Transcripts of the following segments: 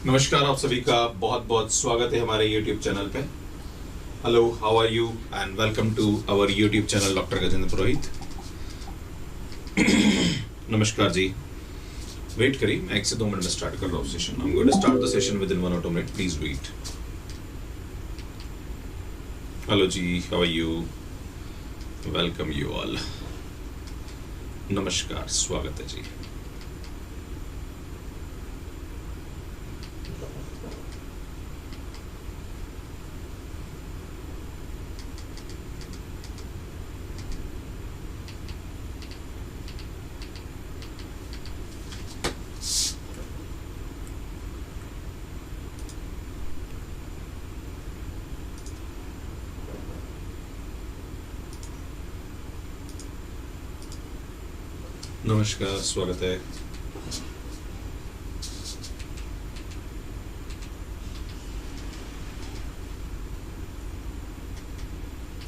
नमस्कार, आप सभी का बहुत बहुत स्वागत है हमारे YouTube चैनल पे। Hello, how are you and welcome to our YouTube channel doctor Gajendra Purohit. नमस्कार जी, वेट करिए, मैं 1 से 2 मिनट में स्टार्ट कर रहा हूँ session. I am going to start the session within 1 or 2 minute, please wait. Hello जी, how are you, welcome you all. नमस्कार, स्वागत है जी। नमस्कार, स्वागत है।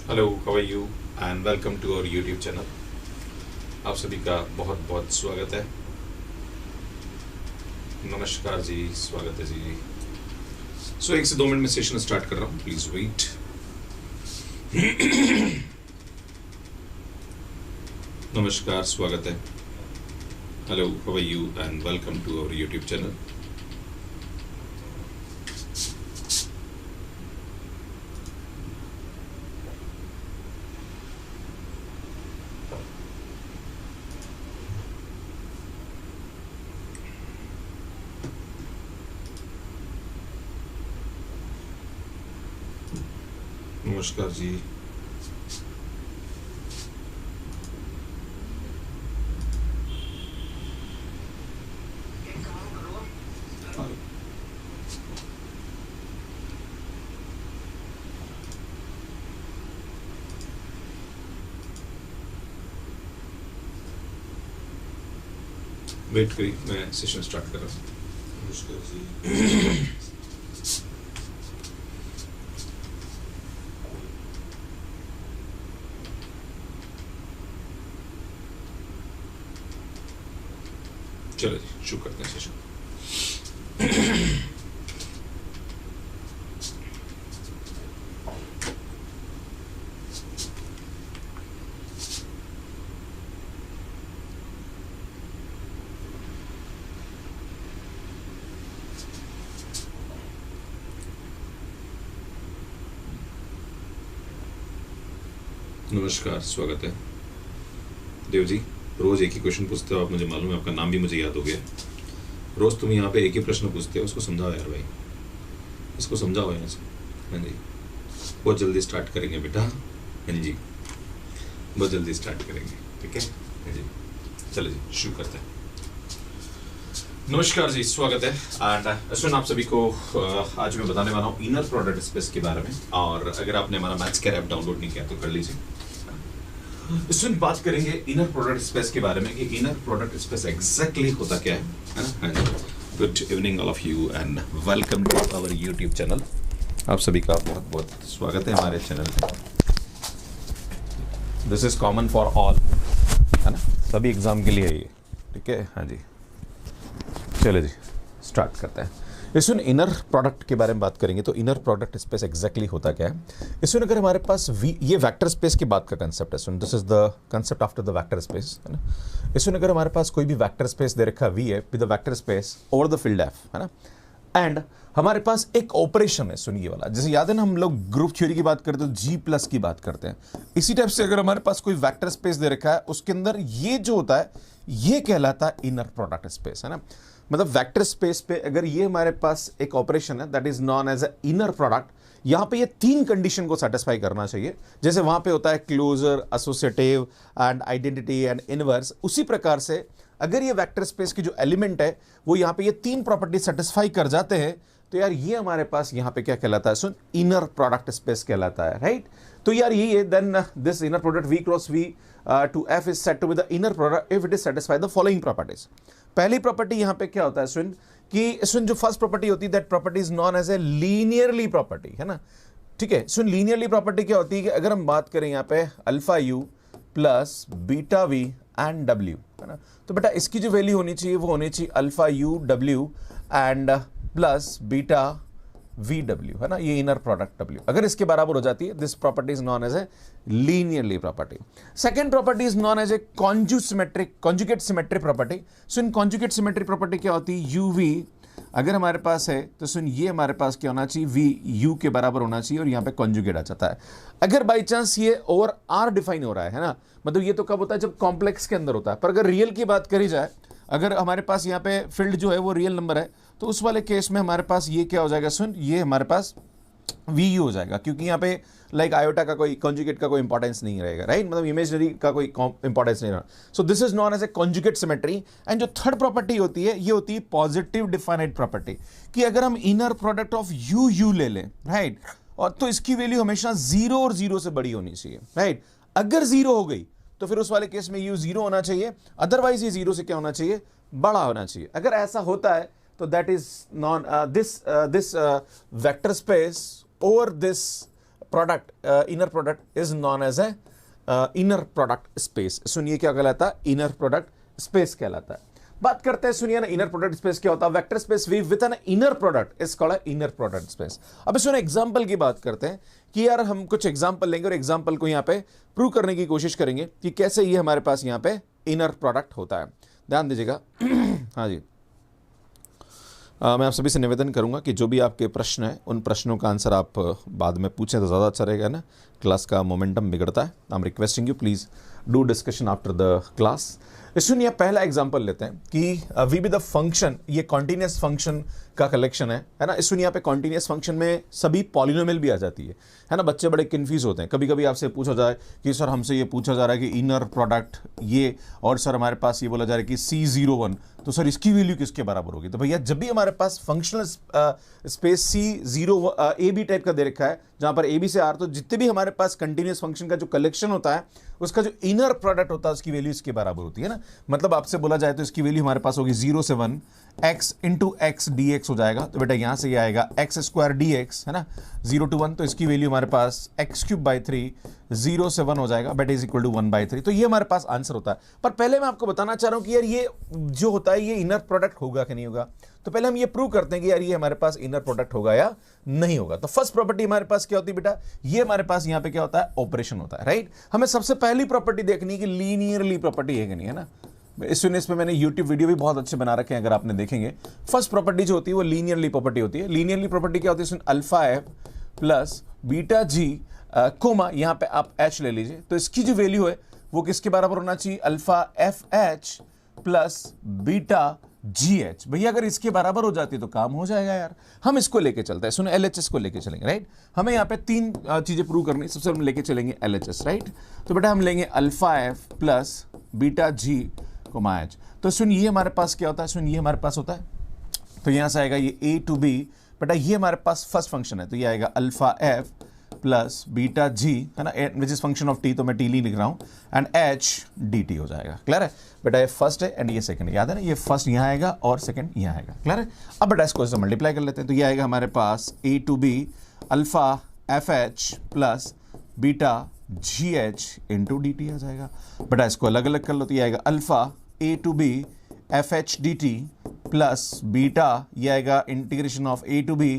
Hello, how are you and welcome to our YouTube channel. आप सभी का बहुत बहुत स्वागत है। नमस्कार जी, स्वागत है जी। सो 1 से 2 मिनट में सेशन स्टार्ट कर रहा हूँ, प्लीज वेट। नमस्कार, स्वागत है। Hello, how are you and welcome to our YouTube channel. नमस्कार जी। वेट करिए, मैं सेशन स्टार्ट कर रहा हूँ। नमस्कार जी। चलो जी, शुरू करते हैं सेशन। नमस्कार, स्वागत है। देव जी, रोज एक ही क्वेश्चन पूछते हो आप, मुझे मालूम है, आपका नाम भी मुझे याद हो गया। रोज तुम यहाँ पे एक ही प्रश्न पूछते हो, उसको समझाओ यार भाई, इसको समझाओ यहाँ से। हाँ जी, बहुत जल्दी स्टार्ट करेंगे बेटा। हाँ जी, बहुत जल्दी स्टार्ट करेंगे, ठीक है। हाँ जी, चलो जी, शुरू करते हैं। नमस्कार जी, स्वागत है। एंड अश्विन, आप सभी को आज मैं बताने वाला हूँ इनर प्रोडक्ट स्पेस के बारे में। और अगर आपने हमारा मैथ्स केयर ऐप डाउनलोड नहीं किया तो कर लीजिए। इसमें बात करेंगे इनर प्रोडक्ट स्पेस के बारे में कि इनर प्रोडक्ट स्पेस एग्जैक्टली होता क्या है ना। Good evening all of you and welcome to our YouTube channel. आप सभी का बहुत बहुत स्वागत है हमारे चैनल पे। This is common for all, है ना, सभी एग्जाम के लिए है ये, ठीक है। हाँ जी, चलो जी, स्टार्ट करते हैं। इसमें इनर प्रोडक्ट के बारे में बात करेंगे तो इनर प्रोडक्ट स्पेस एग्जैक्टली होता क्या है। इसमें अगर हमारे पास ये वेक्टर स्पेस की बात का कंसेप्ट है, सुन, this is the concept after the vector space, है ना। इसमें अगर हमारे पास कोई भी वेक्टर स्पेस दे रखा वी है with the vector space over the field F, है ना, एंड हमारे पास एक ऑपरेशन है, सुनिए वाला, जैसे याद है ना, हम लोग ग्रुप थ्योरी की बात करते हैं तो जी प्लस की बात करते हैं। इसी टाइप से अगर हमारे पास कोई वेक्टर स्पेस दे रखा है, उसके अंदर ये जो होता है ये कहलाता है इनर प्रोडक्ट स्पेस, है ना। मतलब वेक्टर स्पेस पे अगर ये हमारे पास एक ऑपरेशन है that is known as a inner product, यहां पे ये 3 कंडीशन को सेटिस्फाई करना चाहिए। जैसे वहां पे होता है closure, associative and identity and inverse, उसी प्रकार से अगर ये वेक्टर स्पेस की जो एलिमेंट है वो यहां पे ये 3 प्रॉपर्टी सेटिस्फाई कर जाते हैं तो यार ये हमारे पास यहां पे क्या कहलाता है, सुन, इनर प्रोडक्ट स्पेस कहलाता है, राइट। तो यार ये then this inner product V cross V to F is said to be the inner product if it is satisfy the following properties। पहली प्रॉपर्टी यहां पे क्या होता है सुन, कि सुन जो फर्स्ट प्रॉपर्टी होती है that property is known as a linearly property, है ना। ठीक है, सुन, लीनियरली प्रॉपर्टी क्या होती है कि अगर हम बात करें यहां पे alpha u plus beta v and w, है ना, तो बेटा इसकी जो वैल्यू होनी चाहिए वो होनी चाहिए alpha u w and plus beta V W, है ना, ये इनर प्रोडक्ट डब्ल्यू अगर इसके बराबर हो जाती है, this property is known as a linearly property. Second property is known as a conjugate symmetry property. So in conjugate symmetry property क्या होती है, यू वी अगर हमारे पास है तो सुन ये हमारे पास क्या होना चाहिए, वी यू के बराबर होना चाहिए और यहाँ पे कॉन्जुगेट आ जाता है. अगर बाई चांस ये ओवर आर डिफाइन हो रहा है ना, मतलब ये तो कब होता है जब कॉम्प्लेक्स के अंदर होता है, पर अगर रियल की बात करी जाए, अगर हमारे पास यहाँ पे फील्ड जो है वो रियल नंबर है, तो उस वाले केस में हमारे पास ये क्या हो जाएगा, सुन ये हमारे पास वी यू हो जाएगा, क्योंकि यहाँ पे लाइक आयोटा का कोई कॉन्जुगेट का कोई इंपॉर्टेंस नहीं रहेगा, राइट, मतलब इमेजनरी का कोई इंपॉर्टेंस नहीं रहेगा. So this is known as a conjugate symmetry. And जो थर्ड प्रॉपर्टी होती है ये होती है पॉजिटिव डिफाइनाइट प्रॉपर्टी, कि अगर हम inner product of u you ले लें, राइट, और तो इसकी वैल्यू हमेशा 0 और 0 से बड़ी होनी चाहिए, राइट. अगर 0 हो गई तो फिर उस वाले केस में यू 0 होना चाहिए, अदरवाइज ये 0 से क्या होना चाहिए, बड़ा होना चाहिए. अगर ऐसा होता है तो that is known this vector space और this product inner product is known as a inner product space. सुनिए क्या कहलाता है, इनर प्रोडक्ट स्पेस कहलाता है. बात करते हैं, सुनिए ना, इनर प्रोडक्ट स्पेस क्या होता है. Vector space V with an inner product is called inner product space. अब सुनिए एग्जांपल की बात करते हैं कि यार हम कुछ एग्जांपल लेंगे और एग्जांपल को यहां पे प्रूव करने की कोशिश करेंगे कि कैसे ये हमारे पास यहां पे इनर प्रोडक्ट होता है. ध्यान दीजिएगा. हाँ जी, मैं आप सभी से निवेदन करूंगा कि जो भी आपके प्रश्न हैं उन प्रश्नों का आंसर आप बाद में पूछें तो ज़्यादा अच्छा रहेगा ना, क्लास का मोमेंटम बिगड़ता है. I am requesting you please do discussion after the class. सुनिए पहला एग्जांपल लेते हैं कि वी बी द फंक्शन, ये कॉन्टिन्यूस फंक्शन का कलेक्शन है ना. सुनिए यहाँ पे कॉन्टिन्यूस फंक्शन में सभी पॉलिनोमियल भी आ जाती है ना. बच्चे बड़े कंफ्यूज होते हैं, कभी कभी आपसे पूछा जाए कि सर हमसे ये पूछा जा रहा है कि इनर प्रोडक्ट ये, और सर हमारे पास ये बोला जा रहा है कि C01, तो सर इसकी वैल्यू किसके बराबर होगी. तो भैया जब भी हमारे पास functional space C0 a b type का दे रखा है, जहां पर ए बी से आर, तो जितने भी हमारे पास कंटिन्यूस फंक्शन का जो कलेक्शन होता है उसका जो इनर प्रोडक्ट होता है उसकी वैल्यू इसके बराबर होती है ना. मतलब आपसे बोला जाए तो इसकी वैल्यू हमारे पास होगी 0 से 1 x into x D x हो जाएगा. तो बेटा यहां से ये आएगा एक्स स्क्वायर डी एक्स, है ना, 0 to 1, तो इसकी वैल्यू हमारे पास x³ 0 से 1 हो जाएगा, बेटा इज इक्वल टू 1/3. तो ये हमारे पास आंसर होता है. पर पहले मैं आपको बताना चाह रहा हूं कि यार ये जो होता है ये इनर प्रोडक्ट होगा कि नहीं होगा. तो पहले हम ये प्रूव करते हैं कि यार ये हमारे पास इनर प्रोडक्ट होगा या नहीं होगा. तो फर्स्ट प्रॉपर्टी हमारे पास क्या होती है बेटा, ये हमारे पास यहां पे क्या होता है, ऑपरेशन होता है, राइट. हमें सबसे पहली प्रॉपर्टी देखनी है कि लीनियरली प्रॉपर्टी है कि नहीं, है ना. इस पे मैंने यूट्यूब वीडियो भी बहुत अच्छे बना रखे हैं, अगर आपने देखेंगे. फर्स्ट प्रॉपर्टी जो होती है वो लीनियरली प्रॉपर्टी होती है. लीनियरली प्रॉपर्टी क्या होती है, अल्फा एफ प्लस बीटा जी कोमा, यहां पे आप एच ले लीजिए, तो इसकी जो वैल्यू है वो किसके बराबर होना चाहिए, alpha f h plus beta g H. भैया अगर इसके बराबर हो जाती तो काम हो जाएगा यार. हम इसको लेके चलते हैं, सुनो LHS को लेके चलेंगे, राइट. हमें यहाँ पे 3 चीजें प्रूव करनी. सबसे हम लेके चलेंगे LHS, राइट. तो बेटा हम लेंगे अल्फा एफ प्लस बीटा जी कोमा एच. तो सुन ये हमारे पास क्या होता है, सुन ये हमारे पास होता है, तो यहां से आएगा ये A to B, बेटा ये हमारे पास फर्स्ट फंक्शन है, तो ये आएगा अल्फा एफ प्लस बीटा जी, है ना, which is function of T, तो मैं टी लिख रहा हूं, एंड एच डी टी हो जाएगा. क्लियर है बेटा, ये फर्स्ट है एंड ये सेकंड, याद है ना, ये फर्स्ट यहां आएगा और सेकंड यहां आएगा. क्लियर है. अब बेटा इसको इससे मल्टीप्लाई कर लेते हैं, तो ये आएगा हमारे पास A to B alpha f h plus beta g h into d t आ जाएगा. बेटा इसको अलग अलग कर लो, तो ये आएगा alpha A to B F H D T plus beta, ये आएगा integration of A to B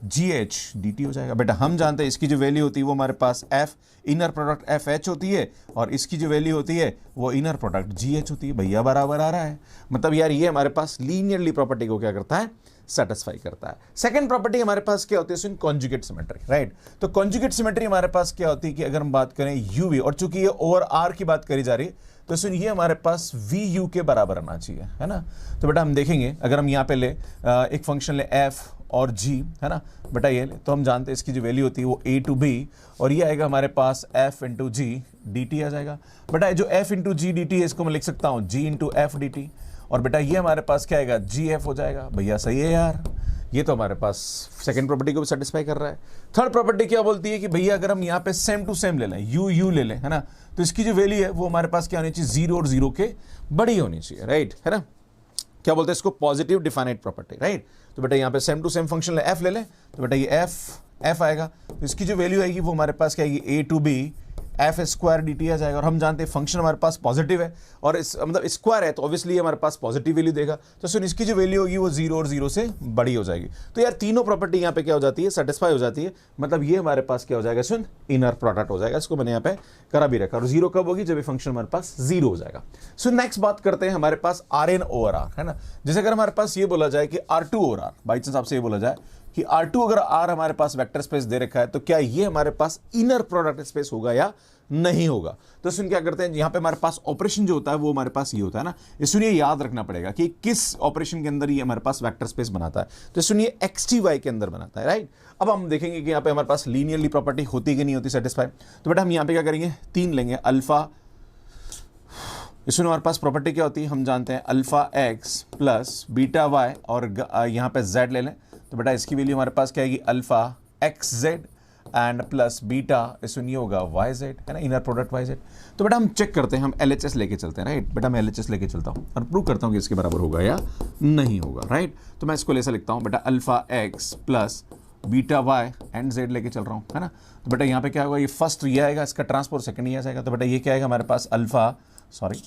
ji H D T हो जाएगा. बेटा हम जानते हैं इसकी जो वैल्यू होती है वो हमारे पास f inner product f h होती है, और इसकी जो वैल्यू होती है वो इनर प्रोडक्ट जी एच होती है. भैया बराबर आ रहा है. मतलब यार ये हमारे पास लीनियरली प्रॉपर्टी को क्या करता है, सेटिस्फाई करता है. सेकंड प्रॉपर्टी हमारे पास क्या होती है, कॉन्जुगेट सिमेट्री, राइट. तो कॉन्जुगेट सिमेट्री हमारे पास क्या होती है कि अगर हम बात करें यूवी, और चूंकि ये ओवर आर की बात करी जा रही है, तो सुन ये हमारे पास वी यू के बराबर आना चाहिए, है ना. तो बेटा हम देखेंगे, अगर हम यहाँ पे ले एक फंक्शन ले एफ और जी, है ना, बेटा ये ले, तो हम जानते हैं इसकी जो वैल्यू होती है वो A to B, और ये आएगा हमारे पास f into g d t आ जाएगा. बेटा जो f into g d t है इसको मैं लिख सकता हूँ g into f d t, और बेटा ये हमारे पास क्या आएगा, जी एफ हो जाएगा. भैया सही है यार, ये तो हमारे पास सेकंड प्रॉपर्टी को भी सेटिस्फाई कर रहा है. थर्ड प्रॉपर्टी क्या बोलती है कि भैया अगर हम यहाँ पे सेम टू सेम ले लें, यू यू ले लें, है ना, तो इसकी जो वैल्यू है वो हमारे पास क्या होनी चाहिए, 0 और 0 के बड़ी होनी चाहिए, राइट, है ना. क्या बोलते हैं इसको, पॉजिटिव डिफाइनाइट प्रॉपर्टी, राइट. तो बेटा यहाँ पे सेम टू सेम फंक्शन ले ले, तो बेटा ये एफ आएगा, तो इसकी जो वैल्यू आएगी वो हमारे पास क्या आएगी, A to B f square d t आ जाएगा। और हम जानते हैं फंक्शन हमारे पास पॉजिटिव है और इस मतलब स्क्वायर है तो ऑब्वियसली हमारे पास पॉजिटिव वैल्यू देगा। तो सुन इसकी जो वैल्यू होगी वो 0 और 0 से बड़ी हो जाएगी। तो यार तीनों प्रॉपर्टी यहाँ पे क्या हो जाती है, सेटिस्फाई हो जाती है। मतलब ये हमारे पास क्या हो जाएगा सुन, इनर प्रोडक्ट हो जाएगा। इसको मैंने यहाँ पे करा भी रखा। और 0 कब होगी, जब ये फंक्शन हमारे पास 0 हो जाएगा। सो नेक्स्ट बात करते हैं हमारे पास आर एन ओवर आर, है ना। जैसे अगर हमारे पास ये बोला जाए कि R2 over are, by chance आपसे ये बोला जाए कि R2 अगर R हमारे पास वेक्टर स्पेस दे रखा है तो क्या ये हमारे पास इनर प्रोडक्ट स्पेस होगा या नहीं होगा। तो सुन क्या करते हैं, यहां पे हमारे पास ऑपरेशन जो होता है वो हमारे पास ये होता है ना। इसलिए याद रखना पड़ेगा कि किस ऑपरेशन के अंदर ये हमारे पास वेक्टर स्पेस बनाता है। तो सुनिए XTY के अंदर बनाता है, राइट। अब हम देखेंगे कि यहाँ पे हमारे पास लीनियरली प्रॉपर्टी होती कि नहीं होती सेटिस्फाई। तो बेटा हम यहाँ पे क्या करेंगे, 3 लेंगे अल्फा। इसमें हमारे पास प्रॉपर्टी क्या होती है, हम जानते हैं alpha x plus beta y और यहाँ पे z ले लें। तो बेटा इसकी वैल्यू हमारे पास क्या आएगी, alpha XZ and plus beta इसमें ये होगा YZ, है ना, इनर प्रोडक्ट YZ। तो बेटा हम चेक करते हैं, हम LHS लेके चलते हैं, राइट। बेटा मैं LHS लेके चलता हूँ और प्रूव करता हूँ कि इसके बराबर होगा या नहीं होगा, राइट। तो मैं इसको ऐसा लिखता हूँ, बेटा alpha x plus beta y and z लेके चल रहा हूँ, है ना। तो बेटा यहाँ पे क्या होगा, ये फर्स्ट ये आएगा, इसका ट्रांसपोज सेकंड ये आ जाएगा। तो बेटा ये क्या आएगा हमारे पास अल्फा, सॉरी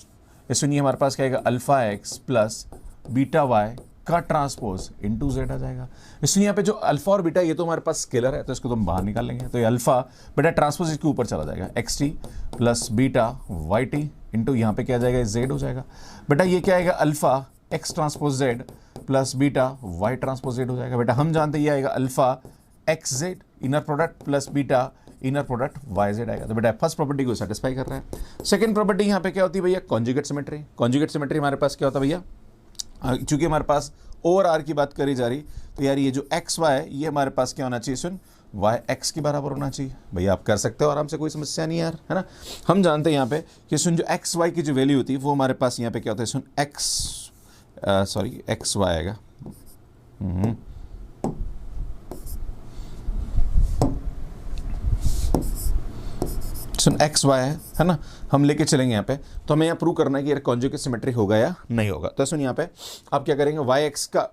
इसमें हमारे पास क्या आएगा, alpha x plus beta y का ट्रांसपोज इनटू z आ जाएगा। इसलिए यहाँ पे जो अल्फा और बीटा ये तो हमारे पास स्केलर है तो इसको तो हम बाहर निकाल लेंगे। तो ये अल्फा बेटा ट्रांसपोज इसके ऊपर चला जाएगा, xt plus beta yt into यहाँ पे क्या आ जाएगा, z हो जाएगा। बेटा ये क्या आएगा, alpha x transpose z plus beta y transpose z हो जाएगा। बेटा हम जानते हैं ये आएगा alpha xz inner product plus beta inner product YZ आएगा। तो बेटा फर्स्ट प्रॉपर्टी को सेटिस्फाई कर रहा है। सेकंड प्रॉपर्टी यहाँ पे क्या होती है भैया, कॉन्जुगेट सिमेट्री। कॉन्जुगेट सिमेट्री हमारे पास क्या होता है भैया, चूंकि हमारे पास ओवर आर की बात करी जा रही तो यार ये जो XY है ये हमारे पास क्या होना चाहिए, सुन YX के बराबर होना चाहिए। भैया आप कर सकते हो आराम से, कोई समस्या नहीं यार, है ना। हम जानते हैं यहाँ पे कि सुन जो XY की जो वैल्यू होती है वो हमारे पास यहाँ पे क्या होता है, सुन XY आएगा। सुन XY है ना, हम लेके चलेंगे यहाँ पे। तो हमें यहाँ प्रूव करना है कि यार कॉन्जुगेट सिमेट्रिक होगा या नहीं होगा। तो सुन यहाँ पे आप क्या करेंगे, YX का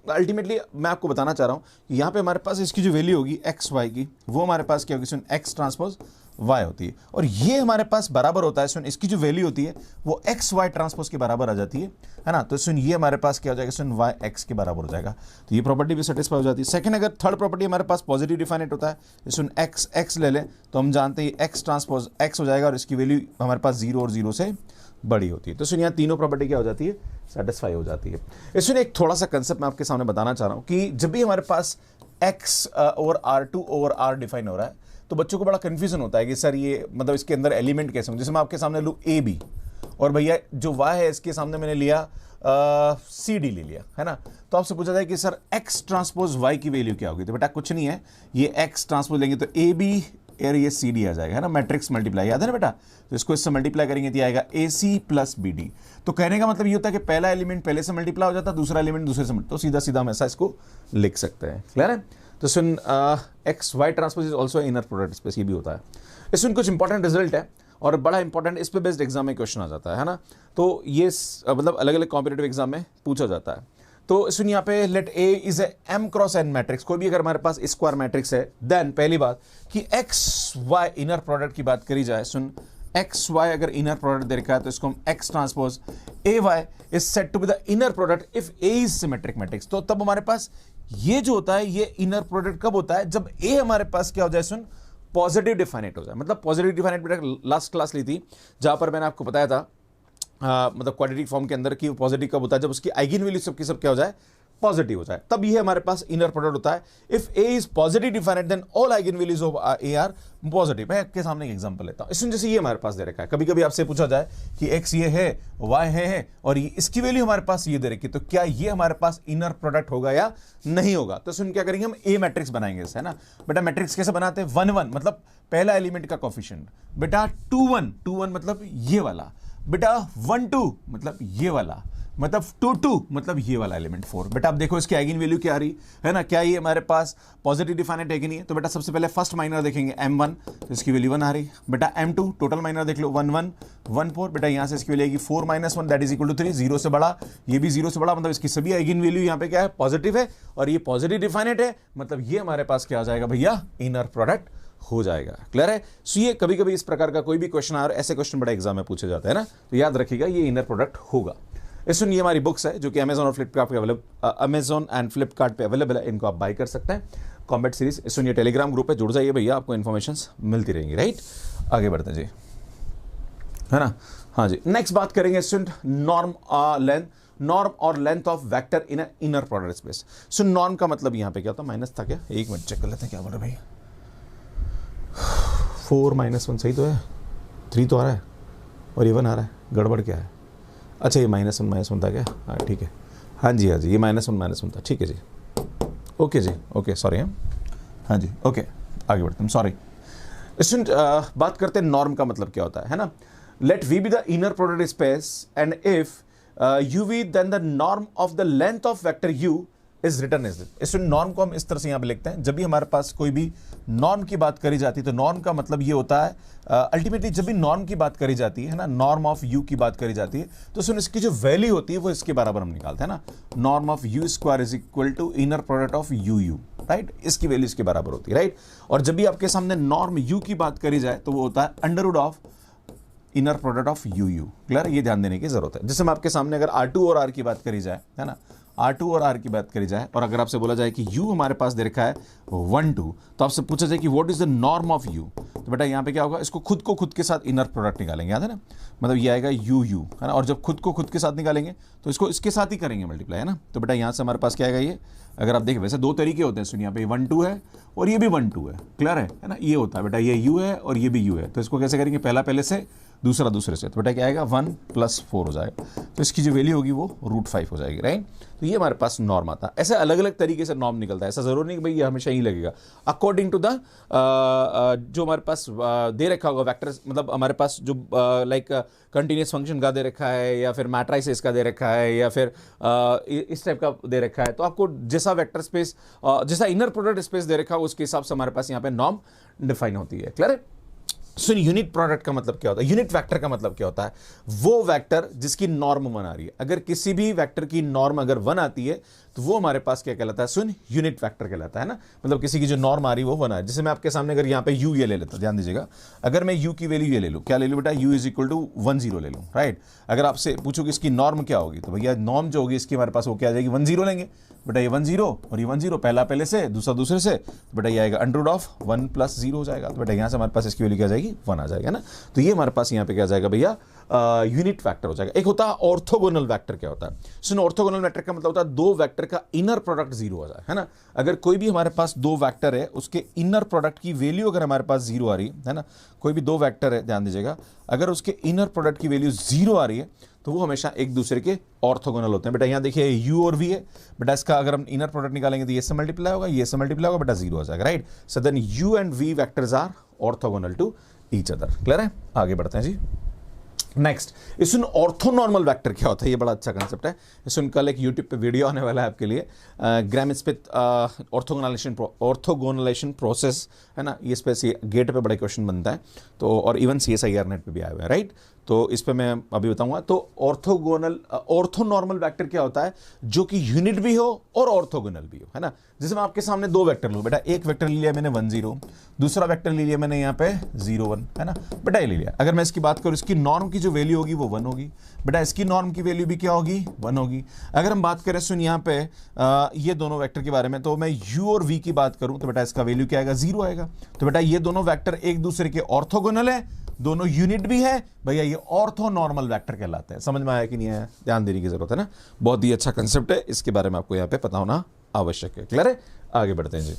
अल्टीमेटली मैं आपको बताना चाह रहा हूँ कि यहाँ पे हमारे पास इसकी जो वैल्यू होगी XY की वो हमारे पास क्या होगी, सुन X ट्रांसपोज Y होती है। और ये हमारे पास बराबर होता है, सुन इसकी जो वैल्यू होती है वो XY ट्रांसपोज के बराबर आ जाती है ना। तो सुन ये हमारे पास क्या हो जाएगा, सुन YX के बराबर हो जाएगा। तो ये प्रॉपर्टी भी सेटिस्फाई हो जाती है। सेकंड अगर थर्ड प्रॉपर्टी हमारे पास पॉजिटिव डिफाइनेट होता है, सुन XX ले लें तो हम जानते हैं X ट्रांसपोज X हो जाएगा और इसकी वैल्यू हमारे पास 0 और 0 से बड़ी होती है। तो सुन यहाँ तीनों प्रॉपर्टी क्या हो जाती है, सेटिस्फाई हो जाती है। इसमें एक थोड़ा सा कंसेप्ट मैं आपके सामने बताना चाह रहा हूँ कि जब भी हमारे पास X over R2 over R define हो रहा है तो बच्चों को बड़ा कंफ्यूजन होता है कि सर ये मतलब इसके अंदर एलिमेंट कैसे होंगे। जैसे मैं आपके सामने लूँ AB और भैया जो Y है इसके सामने मैंने लिया CD ले लिया, है ना। तो आपसे पूछा जाए कि सर X ट्रांसपोज Y की वैल्यू क्या होगी। तो बेटा कुछ नहीं है, ये X ट्रांसपोज लेंगे तो AB और ये CD आ जाएगा, है ना, मैट्रिक्स मल्टीप्लाई, याद है ना बेटा। तो इसको इससे मल्टीप्लाई करेंगे तो आएगा AC प्लस BD। तो कहने का मतलब ये होता है कि पहला एलिमेंट पहले से मल्टीप्लाई हो जाता है, दूसरा एलिमेंट दूसरे से, तो सीधा सीधा हम ऐसा इसको लिख सकते हैं। क्लियर है। तो सुन XY transpose is also inner product space, ये भी होता है। इसमें कुछ इंपॉर्टेंट रिजल्ट है और बड़ा इंपॉर्टेंट इस पे बेस्ड एग्जाम में क्वेश्चन आ जाता है ना। तो ये मतलब अलग अलग कॉम्पिटेटिव एग्जाम में पूछा जाता है। तो सुन यहाँ पे let A is a M cross N matrix. कोई भी अगर हमारे पास स्क्वायर मैट्रिक्स है देन पहली बात कि XY इनर प्रोडक्ट की बात करी जाए, सुन XY अगर इनर प्रोडक्ट दे रखा है तो इसको हम X transpose AY is set to be the inner product if A is symmetric matrix. तो तब हमारे पास ये जो होता है ये इनर प्रोडक्ट कब होता है, जब A हमारे पास क्या हो जाए, सुन पॉजिटिव डिफाइनेट हो जाए। मतलब पॉजिटिव डिफाइनेट लास्ट क्लास ली थी जहां पर मैंने आपको बताया था मतलब क्वाड्रेटिक फॉर्म के अंदर की पॉजिटिव कब होता है, जब उसकी आइगन वैल्यू सबकी सब क्या हो जाए, पॉजिटिव हो जाए, तब ये हमारे पास इनर प्रोडक्ट होता है। If A is positive definite then all eigen values of A are positive. मैं आपके सामने एक एग्जांपल लेता हूं। इसमें जैसे ये हमारे पास दे रखा है, कभी कभी आपसे पूछा जाए कि X ये है, Y है और ये इसकी वैल्यू हमारे पास ये दे रखी, तो क्या ये हमारे पास इनर प्रोडक्ट होगा या नहीं होगा। तो सुन क्या करेंगे, हम A मैट्रिक्स बनाएंगे, है ना। बेटा मैट्रिक्स कैसे बनाते हैं, 1 1 मतलब पहला एलिमेंट का कोफिशिएंट, बेटा 2 1 2 1 मतलब ये वाला, बेटा 1 2 मतलब ये वाला, मतलब 2 2 मतलब ये वाला एलिमेंट 4। बेटा आप देखो इसकी आइगन वैल्यू क्या आ रही है ना, क्या ये हमारे पास पॉजिटिव डिफाइनेट है कि नहीं है। तो बेटा सबसे पहले फर्स्ट माइनर देखेंगे M1, तो इसकी वैल्यू 1 आ रही। बेटा M2 टोटल माइनर देख लो 1 1 1 4। बेटा यहाँ से इसकी वैल्यू आएगी 4 -1 दैट इज इक्वल टू 3, 0 से बड़ा, ये भी 0 से बड़ा, मतलब इसकी सभी आइगन वैल्यू यहाँ पे क्या है, पॉजिटिव है और ये पॉजिटिव डिफाइनेट है, मतलब ये हमारे पास क्या आ जाएगा भैया, इनर प्रोडक्ट हो जाएगा। क्लियर है? सो ये कभी कभी इस प्रकार का कोई भी क्वेश्चन आ रहा है, ऐसे क्वेश्चन बड़ा एग्जाम में पूछे जाते हैं ना, तो याद रखिएगा ये इनर प्रोडक्ट होगा। इसमें ये हमारी बुक्स है जो कि अमेजॉन और फ्लिपकार्ट पे अवेलेबल, अमेजॉन एंड फ्लिपकार्ट पे अवेलेबल है, इनको आप बाय कर सकते हैं। कॉम्बैट सीरीज, इसमें ये टेलीग्राम ग्रुप है, जुड़ जाइए भैया, आपको इन्फॉर्मेशन मिलती रहेंगी। राइट, आगे बढ़ते हैं जी, है ना। हाँ जी, नेक्स्ट बात करेंगे स्टूडेंट नॉर्म और length of vector in inner product space. So norm का मतलब यहाँ पे क्या होता है, माइनस था क्या, एक मिनट चेक कर लेते हैं क्या बोल रहे भैया। 4 - 1 सही तो है, 3 तो आ रहा है और ये 1 आ रहा है, गड़बड़ क्या है? अच्छा ये -1 था क्या? हाँ ठीक है, हाँ जी ये -1 था, ठीक है जी, ओके जी, ओके सॉरी, हाँ जी ओके, आगे बढ़ते हैं, सॉरी स्टूडेंट। बात करते हैं नॉर्म का मतलब क्या होता है ना। Let V be the inner product space and if u v then the norm of the length of vector u is written as this। Student norm को हम इस तरह से यहाँ पे लिखते हैं, जब भी हमारे पास कोई भी नॉर्म की बात करी जाती है तो नॉर्म का मतलब ये होता है अल्टीमेटली जब भी नॉर्म की बात करी जाती है ना, नॉर्म ऑफ यू की बात करी जाती है तो सुन इसकी जो वैल्यू होती है वो इसके बराबर हम निकालते हैं ना, norm of u square is equal to inner product of u u, right, इसकी वैल्यू इसके बराबर होती है। राइट, और जब भी आपके सामने नॉर्म यू की बात करी जाए तो वो होता है under root of inner product of u u. Clear, ये ध्यान देने की जरूरत है। जैसे मैं आपके सामने अगर R2 और R की बात करी जाए, है ना, R2 और R की बात करी जाए और अगर आपसे बोला जाए कि U हमारे पास दे रखा है 1 2, तो आपसे पूछा जाए कि what is the norm of U, तो बेटा यहाँ पे क्या होगा, इसको खुद के साथ इनर प्रोडक्ट निकालेंगे, याद है ना, मतलब ये आएगा यू यू, है ना, और जब खुद को खुद के साथ निकालेंगे तो इसको इसके साथ ही करेंगे मल्टीप्लाई, है ना। तो बेटा यहाँ से हमारे पास क्या आएगा, ये अगर आप देखें वैसे 2 तरीके होते हैं, सुनिए यहाँ पे 1 2 है और ये भी 1 2 है। क्लियर है ना, ये होता है बेटा, ये U है और ये भी U है, तो इसको कैसे करेंगे, पहला पहले से दूसरा दूसरे से, तो बेटा क्या आएगा 1 + 4 हो जाएगा, तो इसकी जो वैल्यू होगी वो √5 हो जाएगी। राइट, तो ये हमारे पास नॉर्म आता है। ऐसे अलग अलग तरीके से नॉर्म निकलता है, ऐसा जरूर नहीं कि भाई ये हमेशा ही लगेगा, अकॉर्डिंग टू द जो हमारे पास दे रखा होगा वेक्टर्स, मतलब हमारे पास जो लाइक कंटिन्यूस फंक्शन का दे रखा है या फिर मैट्राइसेस का दे रखा है या फिर इस टाइप का दे रखा है, तो आपको जैसा वेक्टर स्पेस जैसा इनर प्रोडक्ट स्पेस दे रखा है उसके हिसाब से हमारे पास यहाँ पे नॉर्म डिफाइन होती है। क्लियर है? सो यूनिट प्रोडक्ट का मतलब क्या होता है, यूनिट वेक्टर का मतलब क्या होता है, वो वेक्टर जिसकी नॉर्म 1 आ रही है। अगर किसी भी वेक्टर की नॉर्म अगर 1 आती है तो वो हमारे पास क्या कहलाता है, सुन यूनिट वेक्टर कहलाता है ना, मतलब किसी की जो नॉर्म आ रही है वो 1 आ रही है। जैसे मैं आपके सामने अगर यहाँ पे यू ये ले लेता हूं, ध्यान दीजिएगा, अगर मैं यू की वैल्यू ये ले लूँ, क्या ले लूँ बेटा, u = 1 0 ले लूँ। राइट, अगर आपसे पूछो कि इसकी नॉर्म क्या होगी तो भैया नॉर्म जो होगी इसकी हमारे पास वो क्या आ जाएगी, 1 0 लेंगे बेटा, ये 1 0 और ये 1 0, पहला पहले से दूसरा दूसरे से, तो बेटा ये आएगा √1 + 0 हो जाएगा, तो बेटा यहाँ से हमारे पास इसकी वैल्यू क्या आ जाएगी, 1 आ जाएगा ना। तो ये हमारे पास यहाँ पे क्या आ जाएगा भैया, यूनिट वेक्टर हो जाएगा। एक होता है ऑर्थोगोनल वेक्टर, क्या होता है सुनो, ऑर्थोगोनल वेक्टर का मतलब होता है 2 वेक्टर का इनर प्रोडक्ट 0 आ जाए, है ना। अगर कोई भी हमारे पास 2 वेक्टर है उसके इनर प्रोडक्ट की वैल्यू अगर हमारे पास 0 आ रही है ना, कोई भी 2 वेक्टर है, ध्यान दीजिएगा, अगर उसके इनर प्रोडक्ट की वैल्यू 0 आ रही है तो वो हमेशा एक दूसरे के ऑर्थोगोनल होते हैं। बेटा यहाँ देखिए u और v है, बेटा इसका अगर हम इनर प्रोडक्ट निकालेंगे तो ये से मल्टीप्लाई होगा, ये से मल्टीप्लाई होगा, बेटा 0 आ जाएगा। Right, so then u and v vectors are orthogonal to each other. Clear है? आगे बढ़ते हैं जी। नेक्स्ट, इस ऑर्थोनॉर्मल वेक्टर क्या होता है, ये बड़ा अच्छा कंसेप्ट है। इस कल एक यूट्यूब पे वीडियो आने वाला है आपके लिए, ग्राम स्मिथ ऑर्थोगोनलाइजेशन प्रोसेस, है ना, ये इस पे गेट पे बड़े क्वेश्चन बनता है, तो और इवन CSIR नेट पे भी आए हुए हैं। राइट, तो इस पे मैं अभी बताऊंगा। तो ऑर्थोनॉर्मल वेक्टर क्या होता है, जो कि यूनिट भी हो और ऑर्थोगोनल भी हो, है ना। जैसे मैं आपके सामने 2 वेक्टर लूं, बेटा एक वेक्टर ले लिया मैंने 1 0, दूसरा वेक्टर ले लिया मैंने यहाँ पे 0 1, है ना, बेटा ये ले लिया। अगर मैं इसकी बात करूं, इसकी नॉर्म की जो वैल्यू होगी वो 1 होगी, बेटा इसकी नॉर्म की वैल्यू भी क्या होगी, 1 होगी। अगर हम बात करें सुन यहाँ पे ये दोनों वेक्टर के बारे में, तो मैं u और v की बात करूं तो बेटा इसका वैल्यू क्या आएगा, 0 आएगा। तो बेटा ये दोनों वेक्टर एक दूसरे के ऑर्थोगोनल है, दोनों यूनिट भी है भैया, ये ऑर्थोनॉर्मल वेक्टर कहलाते हैं। समझ में आया कि नहीं आया, ध्यान देने की जरूरत है ना, बहुत ही अच्छा कंसेप्ट है, इसके बारे में आपको यहाँ पे पता होना आवश्यक है। क्लियर है? आगे बढ़ते हैं जी।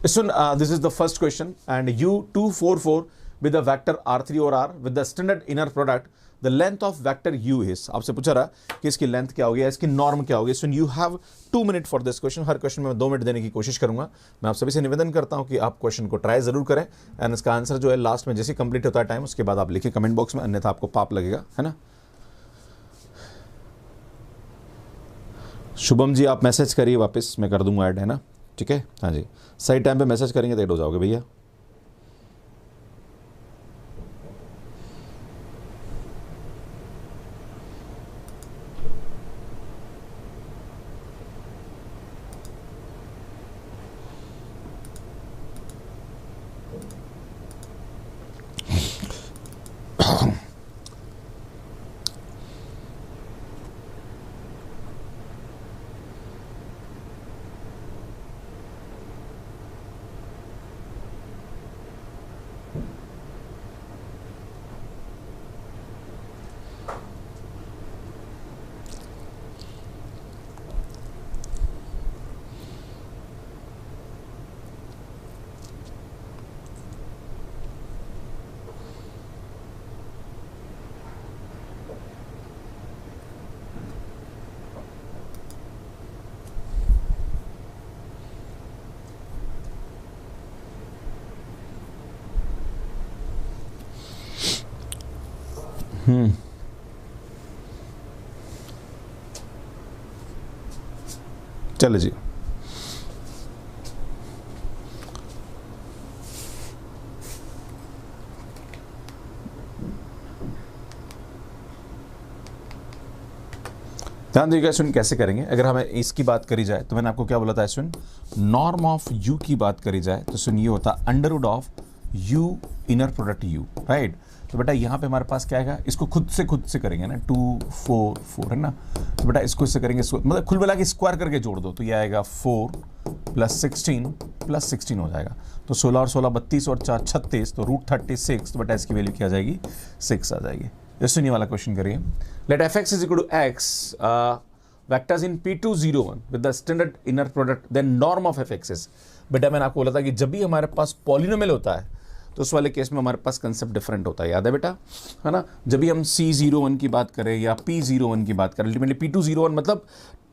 This is the first question and u244 with the vector r3 और r with the standard inner product the length of vector u is। आपसे पूछा रहा कि इसकी लेंथ क्या होगी, इसकी नॉर्म क्या होगी। So you have 2 minute for this question. Her question में 2 मिनट देने की कोशिश करूंगा। मैं आप सभी से निवेदन करता हूं कि आप क्वेश्चन को ट्राई जरूर करें एंड इसका आंसर जो है लास्ट में जैसे कंप्लीट होता है टाइम, उसके बाद आप लिखिए कमेंट बॉक्स में, अन्यथा आपको पाप लगेगा, है ना। शुभम जी आप मैसेज करिए वापस, मैं कर दूंगा ऐड, है ना, ठीक है। हाँ जी, सही टाइम पे मैसेज करेंगे तो ऐड हो जाओगे भैया। चलो जी, ध्यान दीजिएगा स्टूडेंट कैसे करेंगे। अगर हमें इसकी बात करी जाए तो मैंने आपको क्या बोला था स्टूडेंट, नॉर्म ऑफ यू की बात करी जाए तो स्टूडेंट ये होता under root of u inner product u, right. तो बेटा यहाँ पे हमारे पास क्या आएगा, इसको खुद से करेंगे ना, 2 4 4 है ना। तो बेटा इसको इससे करेंगे, मतलब खुल मिला के स्क्वायर करके जोड़ दो तो ये आएगा 4 + 16 + 16 हो जाएगा। तो 16 और 16 32 और 4 36, तो √36। तो बेटा इसकी वैल्यू क्या आ जाएगी, 6 आ जाएगी। जैसे ये वाला क्वेश्चन करिए, late f(x) = x vectors in P201 with the standard inner product, then norm of f(x) is। बेटा मैंने आपको बोला था कि जब भी हमारे पास पॉलिनोमियल होता है तो उस वाले केस में हमारे पास कंसेप्ट डिफरेंट होता है, याद है बेटा, है ना। जब भी हम C01 की बात करें या P01 की बात करें, अल्टीमेटली P201 मतलब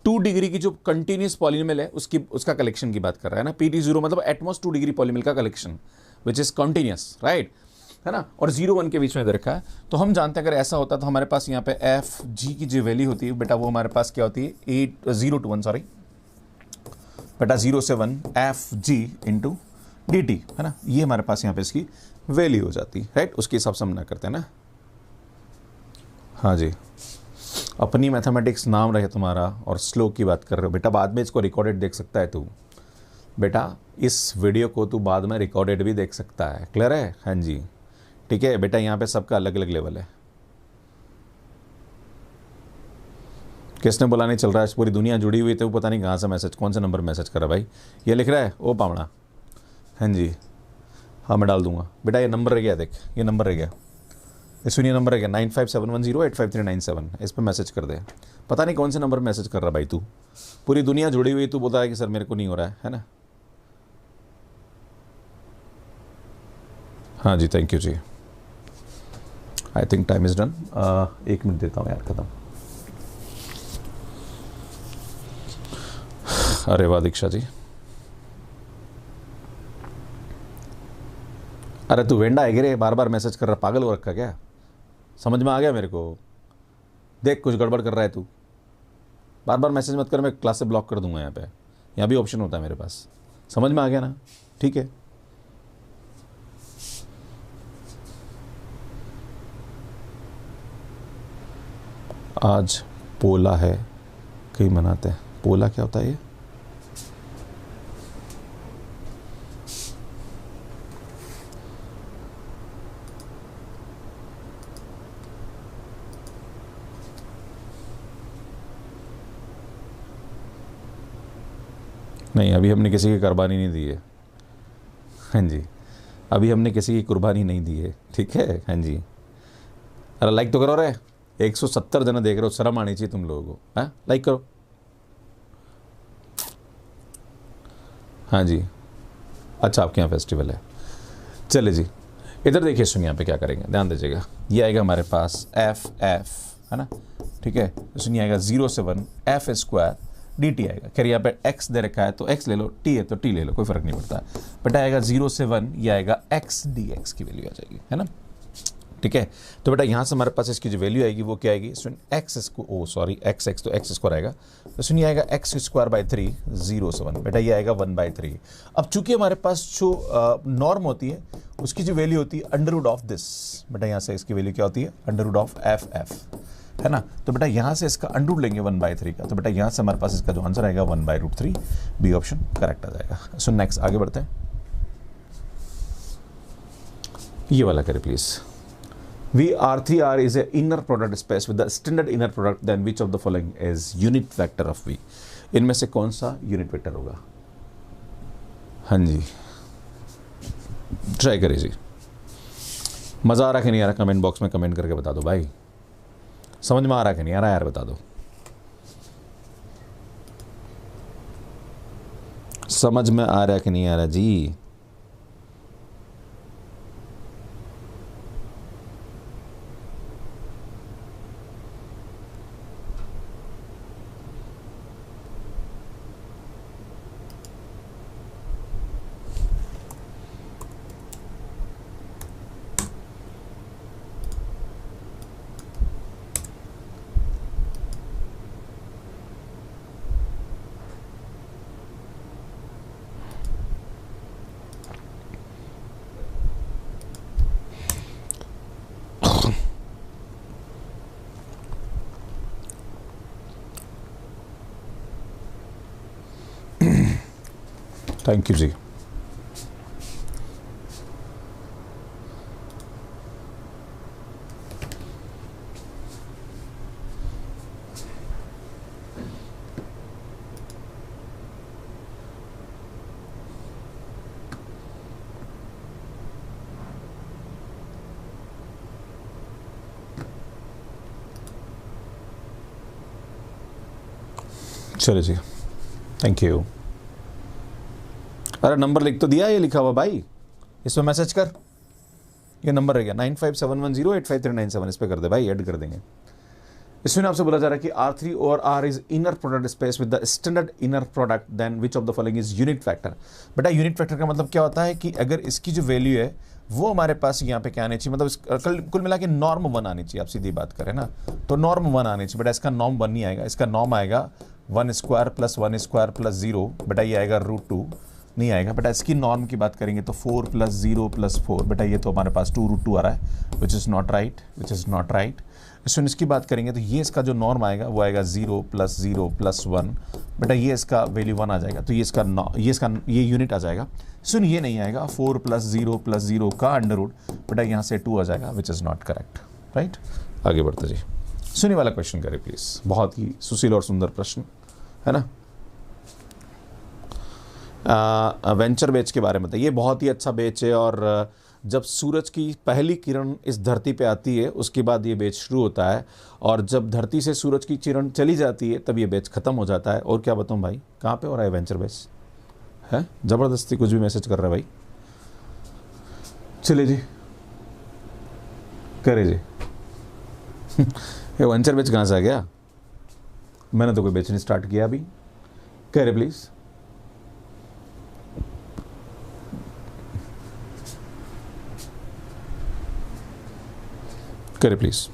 2 डिग्री की जो कंटिन्यूस पॉलिनोमियल है उसका कलेक्शन की बात कर रहा है ना। P201 मतलब एटमोस्ट 2 डिग्री पॉलिनोमियल का collection which is continuous, right, है ना। और 0 1 के बीच में दे रखा है। तो हम जानते हैं अगर ऐसा होता तो हमारे पास यहाँ पे एफ जी की जो वैल्यू होती है बेटा वो हमारे पास क्या होती है, 0 to 1 सॉरी बेटा 0 से 1 F G into d t, है ना। ये हमारे पास यहाँ पे इसकी वैल्यू हो जाती है, राइट। उसके हिसाब से हम ना करते हैं ना। हाँ जी, अपनी मैथमेटिक्स नाम रहे तुम्हारा और स्लो की बात कर रहे हो बेटा, बाद में इसको रिकॉर्डेड देख सकता है तू बेटा, इस वीडियो को तू बाद में रिकॉर्डेड भी देख सकता है, क्लियर है। हाँ जी ठीक है बेटा, यहाँ पे सबका अलग अलग लेवल है। किसने बोला नहीं चल रहा है, पूरी दुनिया जुड़ी हुई थी, वो पता नहीं कहाँ से मैसेज, कौन से नंबर मैसेज कर रहा है भाई, ये लिख रहा है ओ पावड़ा। हाँ जी हाँ मैं डाल दूंगा बेटा, ये नंबर रह गया, देख ये नंबर रह गया, सुनिए नंबर रह गया 9571085397, इस पर मैसेज कर दे। पता नहीं कौन से नंबर मैसेज कर रहा भाई तू, पूरी दुनिया जुड़ी हुई, तू बोलता है कि सर मेरे को नहीं हो रहा है ना। हाँ जी थैंक यू जी, I think time is done. 1 minute देता हूँ यार, खत्म। अरे वाह दीक्षा जी, अरे तू वेंडा है गिरे, बार बार मैसेज कर रहा, पागल हो रखा क्या, समझ में आ गया मेरे को। देख कुछ गड़बड़ कर रहा है तू, बार बार मैसेज मत कर, मैं क्लास से ब्लॉक कर दूंगा। यहाँ पे यहाँ भी ऑप्शन होता है मेरे पास, समझ में आ गया ना, ठीक है। आज पोला है, कहीं मनाते हैं, पोला क्या होता है ये, नहीं अभी हमने किसी की कुर्बानी नहीं दी है। हाँ जी अभी हमने किसी की कुर्बानी नहीं दी है, ठीक है। हाँ जी अरे लाइक तो करो रे, 170 जना देख रहे हो, शर्म आनी चाहिए तुम लोगों को, हाँ लाइक करो। हाँ जी अच्छा आपके यहाँ फेस्टिवल है, चले जी इधर देखिए, सुनिए यहाँ पे क्या करेंगे, ध्यान दीजिएगा। ये आएगा हमारे पास एफ है ना, ठीक है। सुनिए आएगा 0 से 1 एफ स्क्वायर डी टी आएगा। खैर यहाँ पे x दे रखा है तो x ले लो, t है तो t ले लो, कोई फर्क नहीं पड़ता। बेटा आएगा 0 से 1, ये आएगा x dx की वैल्यू आ जाएगी, है ना, ठीक है। तो बेटा यहाँ से हमारे पास इसकी जो वैल्यू आएगी वो क्या आएगी, x तो x स्क्वायर आएगा, तो सुनिए आएगा x²/3 0 से 1, बेटा ये आएगा 1/3। अब चूंकि हमारे पास जो नॉर्म होती है उसकी जो वैल्यू होती है √ऑफ दिस, बेटा यहाँ से इसकी वैल्यू क्या होती है √ऑफ एफ, है ना। तो बेटा यहाँ से इसका अंडर लेंगे 1/3 का, तो बेटा यहाँ से हमारे पास इसका जो आंसर आएगा 1/√3, बी ऑप्शन करेक्ट आ जाएगा। सो नेक्स्ट आगे बढ़ते हैं, ये वाला करें please. V(R3R) is a inner product space with the standard inner product, then which of the following is unit vector of V? इनमें से कौन सा यूनिट वेक्टर होगा? हाँ जी ट्राई करिए जी, मजा आ रहा कि नहीं आ रहा, कमेंट बॉक्स में कमेंट करके बता दो भाई, समझ में आ रहा कि नहीं आ रहा यार, बता दो, समझ में आ रहा कि नहीं आ रहा जी। थैंक यू जी। चलो जी, थैंक यू। अरे नंबर लिख तो दिया, ये लिखा हुआ भाई, इसमें मैसेज कर, ये नंबर रह गया 9571085397, इस पे कर दे भाई, ऐड कर देंगे। इसमें आपसे बोला जा रहा है कि R3 और R is inner product space with the standard inner product, then which of the following is unit factor. बेटा यूनिट फैक्टर का मतलब क्या होता है कि अगर इसकी जो वैल्यू है वो हमारे पास यहाँ पे क्या आनी चाहिए, मतलब कुल मिला के नॉर्म 1 आनी चाहिए। आप सीधी बात करें ना तो नॉर्म 1 आनी चाहिए। बेटा इसका नॉर्म 1 नहीं आएगा, इसका नॉर्म आएगा 1 स्क्वायर प्लस 1 स्क्वायर प्लस 0। बेटा ये आएगा √2, नहीं आएगा। बेटा इसकी नॉर्म की बात करेंगे तो 4 + 0 + 4, बेटा ये तो हमारे पास 2√2 आ रहा है, which is not right, which is not right. इसकी बात करेंगे तो ये इसका जो नॉर्म आएगा वो आएगा 0 + 0 + 1। बेटा ये इसका वैल्यू 1 आ जाएगा, तो ये यूनिट आ जाएगा। सुन ये नहीं आएगा, 4 + 0 + 0 का अंडर रूट, बेटा यहाँ से 2 आ जाएगा, विच इज़ नॉट करेक्ट, राइट। आगे बढ़ते जी, सुनिए वाला क्वेश्चन करें प्लीज, बहुत ही सुशील और सुंदर प्रश्न है ना। वेंचर बेच के बारे में बताइए। ये बहुत ही अच्छा बेच है, और जब सूरज की पहली किरण इस धरती पे आती है उसके बाद ये बेच शुरू होता है, और जब धरती से सूरज की किरण चली जाती है तब ये बेच खत्म हो जाता है। और क्या बताऊं भाई, कहाँ पे हो रहा है वेंचर बेच है, ज़बरदस्ती कुछ भी मैसेज कर रहा है भाई। चलिए जी, करे जी। ये वेंचर बेच कहाँ से आ गया, मैंने तो कोई बेचनी स्टार्ट किया अभी। करे प्लीज़। करे प्लीज।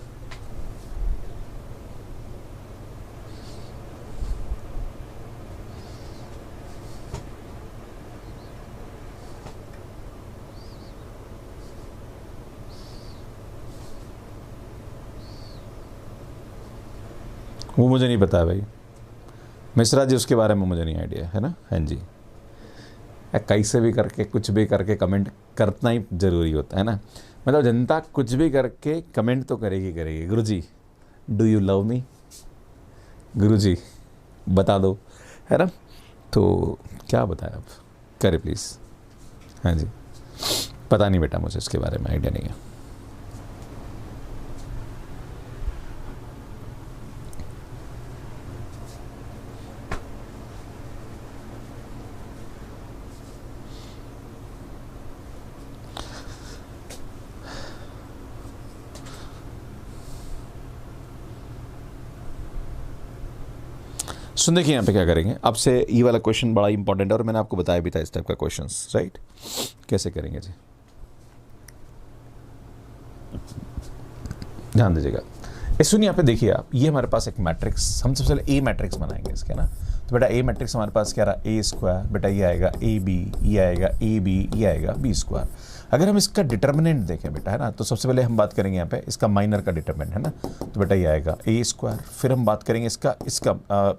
वो मुझे नहीं पता है भाई, मिश्रा जी उसके बारे में मुझे नहीं आइडिया है ना। हाँ जी, कैसे भी करके कुछ भी करके कमेंट करना ही जरूरी होता है ना, मतलब जनता कुछ भी करके कमेंट तो करेगी करेगी। गुरुजी डू यू लव मी, गुरुजी बता दो, है ना। तो क्या बताएं अब, करे प्लीज़। हाँ जी, पता नहीं बेटा, मुझे इसके बारे में आइडिया नहीं है। सुन देखिए यहाँ पे क्या करेंगे, अब से ये वाला क्वेश्चन बड़ा इंपॉर्टेंट है और मैंने आपको बताया भी था इस टाइप का क्वेश्चंस, राइट। कैसे करेंगे जी, ध्यान दीजिएगा। इस सुनिए यहाँ पे देखिए आप, ये हमारे पास एक मैट्रिक्स, हम सबसे पहले ए मैट्रिक्स बनाएंगे इसके ना। तो बेटा ए मैट्रिक्स हमारे पास क्या रहा, A², बेटा ये आएगा AB, ये आएगा AB, ये आएगा B²। अगर हम इसका डिटर्मिनेंट देखें बेटा, है ना, तो सबसे पहले हम बात करेंगे यहाँ पे इसका माइनर का डिटर्मिनेंट, है ना। तो बेटा ये आएगा A², फिर हम बात करेंगे इसका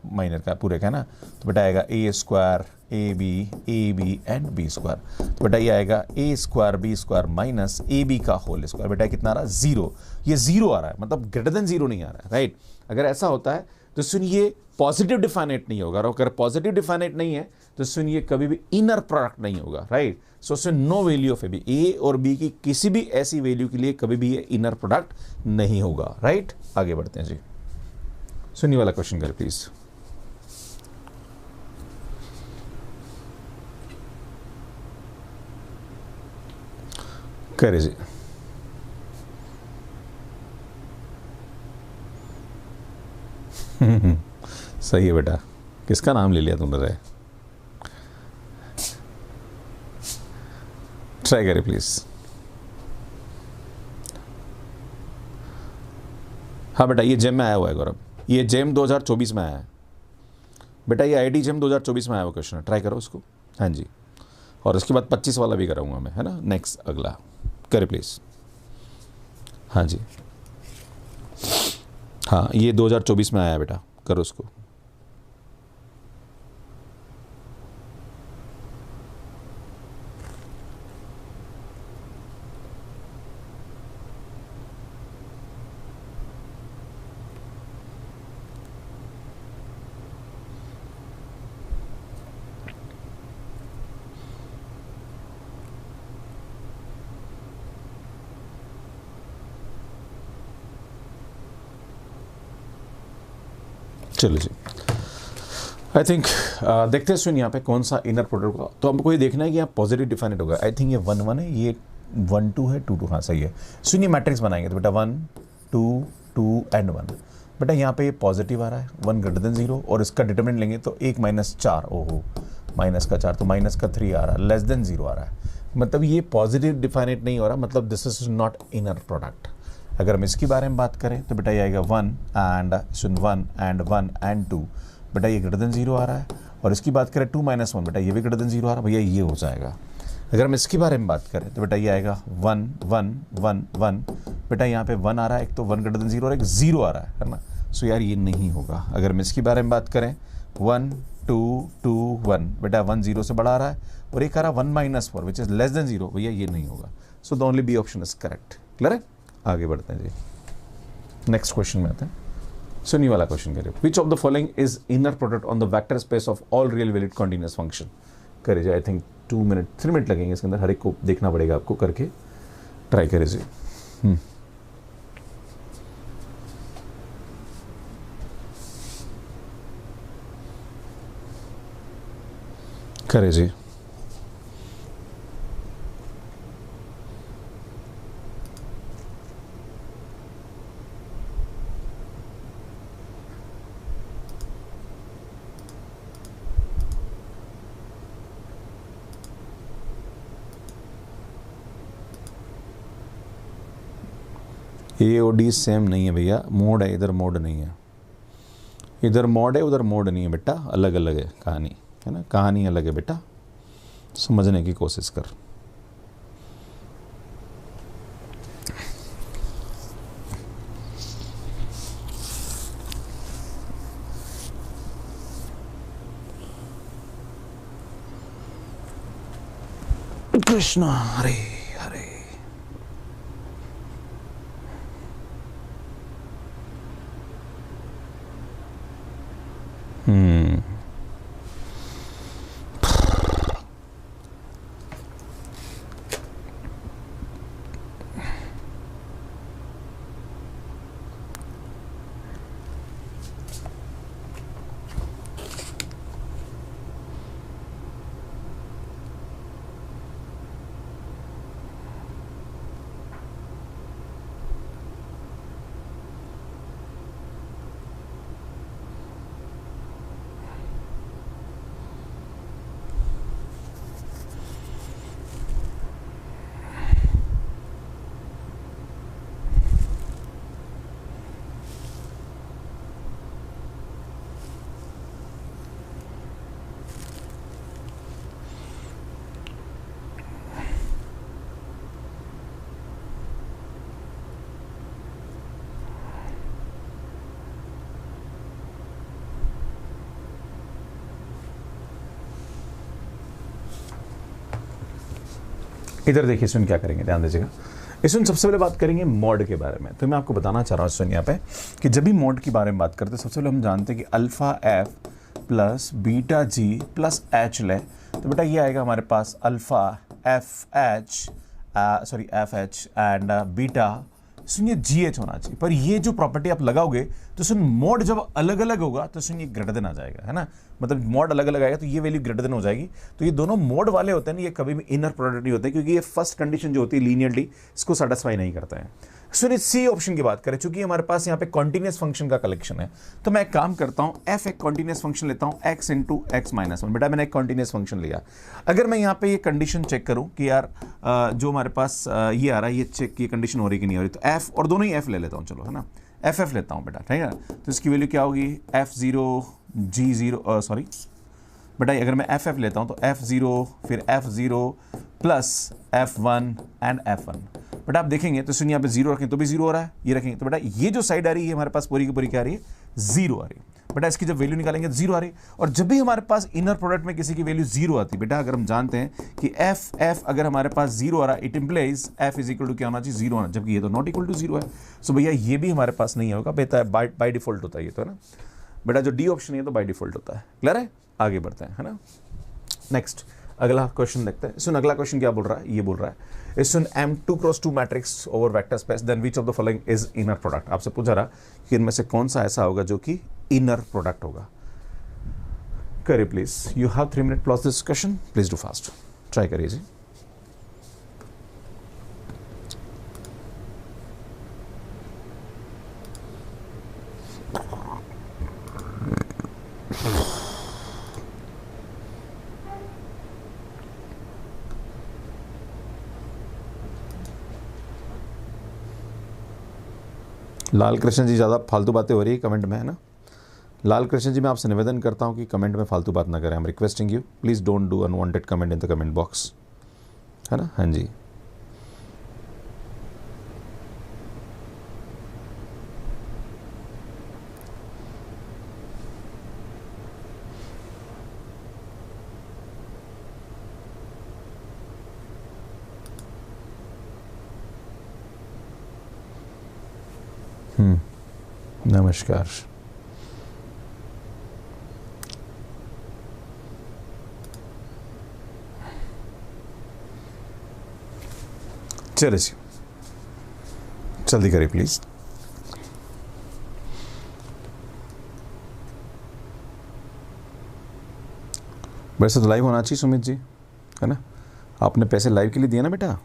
माइनर का पूरे का, है ना। तो बेटा आएगा A², AB एंड B²। तो बेटा ये आएगा A² B² माइनस AB का होल स्क्वायर। बेटा कितना आ रहा है, 0। ये 0 आ रहा है, मतलब ग्रेटर देन 0 नहीं आ रहा है, राइट। अगर ऐसा होता है तो सुनिए पॉजिटिव डिफाइनेट नहीं होगा, और अगर पॉजिटिव डिफाइनेट नहीं है तो सुनिए कभी भी इनर प्रोडक्ट नहीं होगा, राइट। सो सुन know value of a, a और बी की किसी भी ऐसी वैल्यू के लिए कभी भी ये इनर प्रोडक्ट नहीं होगा, राइट। आगे बढ़ते हैं जी, सुनिए वाला क्वेश्चन करें प्लीज। करे जी, सही है बेटा, किसका नाम ले लिया तुमने रे, ट्राई करें प्लीज। हाँ बेटा ये जेम में आया हुआ है गौरव, ये जेम 2024 में आया है बेटा, ये आईडी जेम 2024 में आया हुआ क्वेश्चन है, ट्राई करो उसको। हाँ जी, और उसके बाद 25 वाला भी कराऊंगा मैं, है ना, नेक्स्ट अगला। करे प्लीज। हाँ जी, हाँ ये 2024 में आया बेटा, करो उसको। चलो जी, आई थिंक देखते हैं सुन यहाँ पे कौन सा इनर प्रोडक्ट होगा। तो हमको ये देखना है कि यहाँ पॉजिटिव डिफाइनेट होगा। आई थिंक ये 1 1 है, ये 1 2 है, 2 2, हाँ सही है। सुनिए मैट्रिक्स बनाएंगे तो बेटा 1 2 2 एंड 1। बेटा यहाँ पे ये पॉजिटिव आ रहा है 1 ग्रेटर देन 0, और इसका डिटरमिनेंट लेंगे तो 1 - 4, ओहो माइनस का 4, तो माइनस का 3 आ रहा है, लेस देन 0 आ रहा है। मतलब ये पॉजिटिव डिफाइनेट नहीं हो रहा, मतलब this is not inner product. अगर हम इसके बारे में बात करें तो बेटा ये आएगा 1 एंड 1 एंड 2, बेटा ये ग्रेटर देन 0 आ रहा है। और इसकी बात करें 2 - 1, बेटा ये भी ग्रेटर देन 0 आ रहा है, भैया ये हो जाएगा। अगर हम इसके बारे में बात करें तो बेटा ये आएगा 1 1 1 1, बेटा यहाँ पे 1 आ रहा है, एक तो 1 ग्रेटर देन 0 और एक 0 आ रहा है ना। सो यार ये नहीं होगा। अगर हम इसके बारे में बात करें 1 2 2 1, बेटा 1 0 से बड़ा आ रहा है, और एक आ रहा है 1 - 4 विच इज लेस देन 0, भैया ये नहीं होगा। So the only B option is correct. Clear है? आगे बढ़ते हैं जी, नेक्स्ट क्वेश्चन में आते हैं। सुनिए वाला क्वेश्चन करिए, विच of the following is inner product on the vector space of all real valid continuous function. करिए जी, आई थिंक 2 मिनट 3 मिनट लगेंगे इसके अंदर, हर एक को देखना पड़ेगा आपको, करके ट्राई करिए जी। करिए जी। ए ओ डी सेम नहीं है भैया, मोड है, इधर मोड नहीं है। इधर मोड है, उधर मोड नहीं है बेटा, अलग अलग है कहानी, है ना, कहानी अलग है बेटा, समझने की कोशिश कर। कृष्णा हरे हरे। इधर देखिए सुन, क्या करेंगे ध्यान दीजिएगा। इसमें सबसे पहले बात करेंगे मॉड के बारे में। तो मैं आपको बताना चाह रहा हूँ सुन यहाँ पे कि जब भी मॉड के बारे में बात करते हैं, सबसे पहले हम जानते हैं कि alpha f plus beta g plus h ले, तो बेटा ये आएगा हमारे पास alpha f h and beta, सुनिए जी एच होना चाहिए। पर ये जो प्रॉपर्टी आप लगाओगे तो सुन मोड जब अलग अलग होगा तो सुन ये ग्रेटर देन आ जाएगा, है ना, मतलब मोड अलग अलग आएगा तो ये वैल्यू ग्रेटर देन हो जाएगी। तो ये दोनों मोड वाले होते हैं ना, ये कभी भी इनर प्रोडक्ट नहीं होते, क्योंकि ये फर्स्ट कंडीशन जो होती है लीनियरली इसको सेटिस्फाई नहीं करता है। सुनिए सी ऑप्शन की बात करें, चूंकि हमारे पास यहाँ पे कॉन्टिन्यूस फंक्शन का कलेक्शन है, तो मैं एक काम करता हूँ, एफ एक कॉन्टिन्यूस फंक्शन लेता हूँ, एक्स इंटू एक्स माइनस 1। बेटा मैंने एक कॉन्टिन्यूस फंक्शन लिया। अगर मैं यहाँ पे ये कंडीशन चेक करूँ कि यार जो हमारे पास ये आ रहा है, ये चेक की कंडीशन हो रही कि नहीं हो रही, तो एफ और दोनों ही एफ ले लेता हूँ, चलो, है ना, एफ लेता हूँ बेटा, ठीक है। तो इसकी वैल्यू क्या होगी, F0 G0, सॉरी बेटा अगर मैं एफ लेता हूँ तो F0 फिर F0 plus F1 and F1। बेटा आप देखेंगे तो सुनिए यहाँ पे 0 रखें तो भी 0 हो रहा है, ये रखेंगे तो बेटा ये जो साइड आ रही है हमारे पास पूरी की पूरी क्या आ रही है, 0 आ रही है। बेटा इसकी जब वैल्यू निकालेंगे तो 0 आ रही है। और जब भी हमारे पास इनर प्रोडक्ट में किसी की वैल्यू 0 आती है, बेटा अगर हम जानते हैं कि एफ अगर हमारे पास 0 आ रहा है, it implies F is equal to क्या होना चाहिए, 0 होना, जबकि ये तो नॉट इक्वल टू 0 है। सो भैया ये भी हमारे पास नहीं होगा, बेटा बाय डिफॉल्ट होता है ये तो, है ना बेटा, जो डी ऑप्शन है तो बाय डिफॉल्ट होता है। क्लियर है? आगे बढ़ते हैं, है ना। नेक्स्ट अगला क्वेश्चन देखते हैं। सुन अगला क्वेश्चन क्या बोल रहा है, ये बोल रहा है सुन M2 cross 2 matrix over vector space, then which of the following is inner product. आपसे पूछा रहा कि इनमें से कौन सा ऐसा होगा जो कि इनर प्रोडक्ट होगा। करिए please, you have 3 minute plus discussion, please do fast, try करिए जी। लाल कृष्ण जी, ज़्यादा फालतू बातें हो रही है कमेंट में, है ना। लाल कृष्ण जी, मैं आपसे निवेदन करता हूँ कि कमेंट में फालतू बात ना करें। I am requesting you, please don't do unwanted comment in the comment box, है ना। हाँ जी, नमस्कार। चलिए जी, जल्दी करिए प्लीज। वैसे तो लाइव होना चाहिए सुमित जी, है ना। आपने पैसे लाइव के लिए दिए ना बेटा।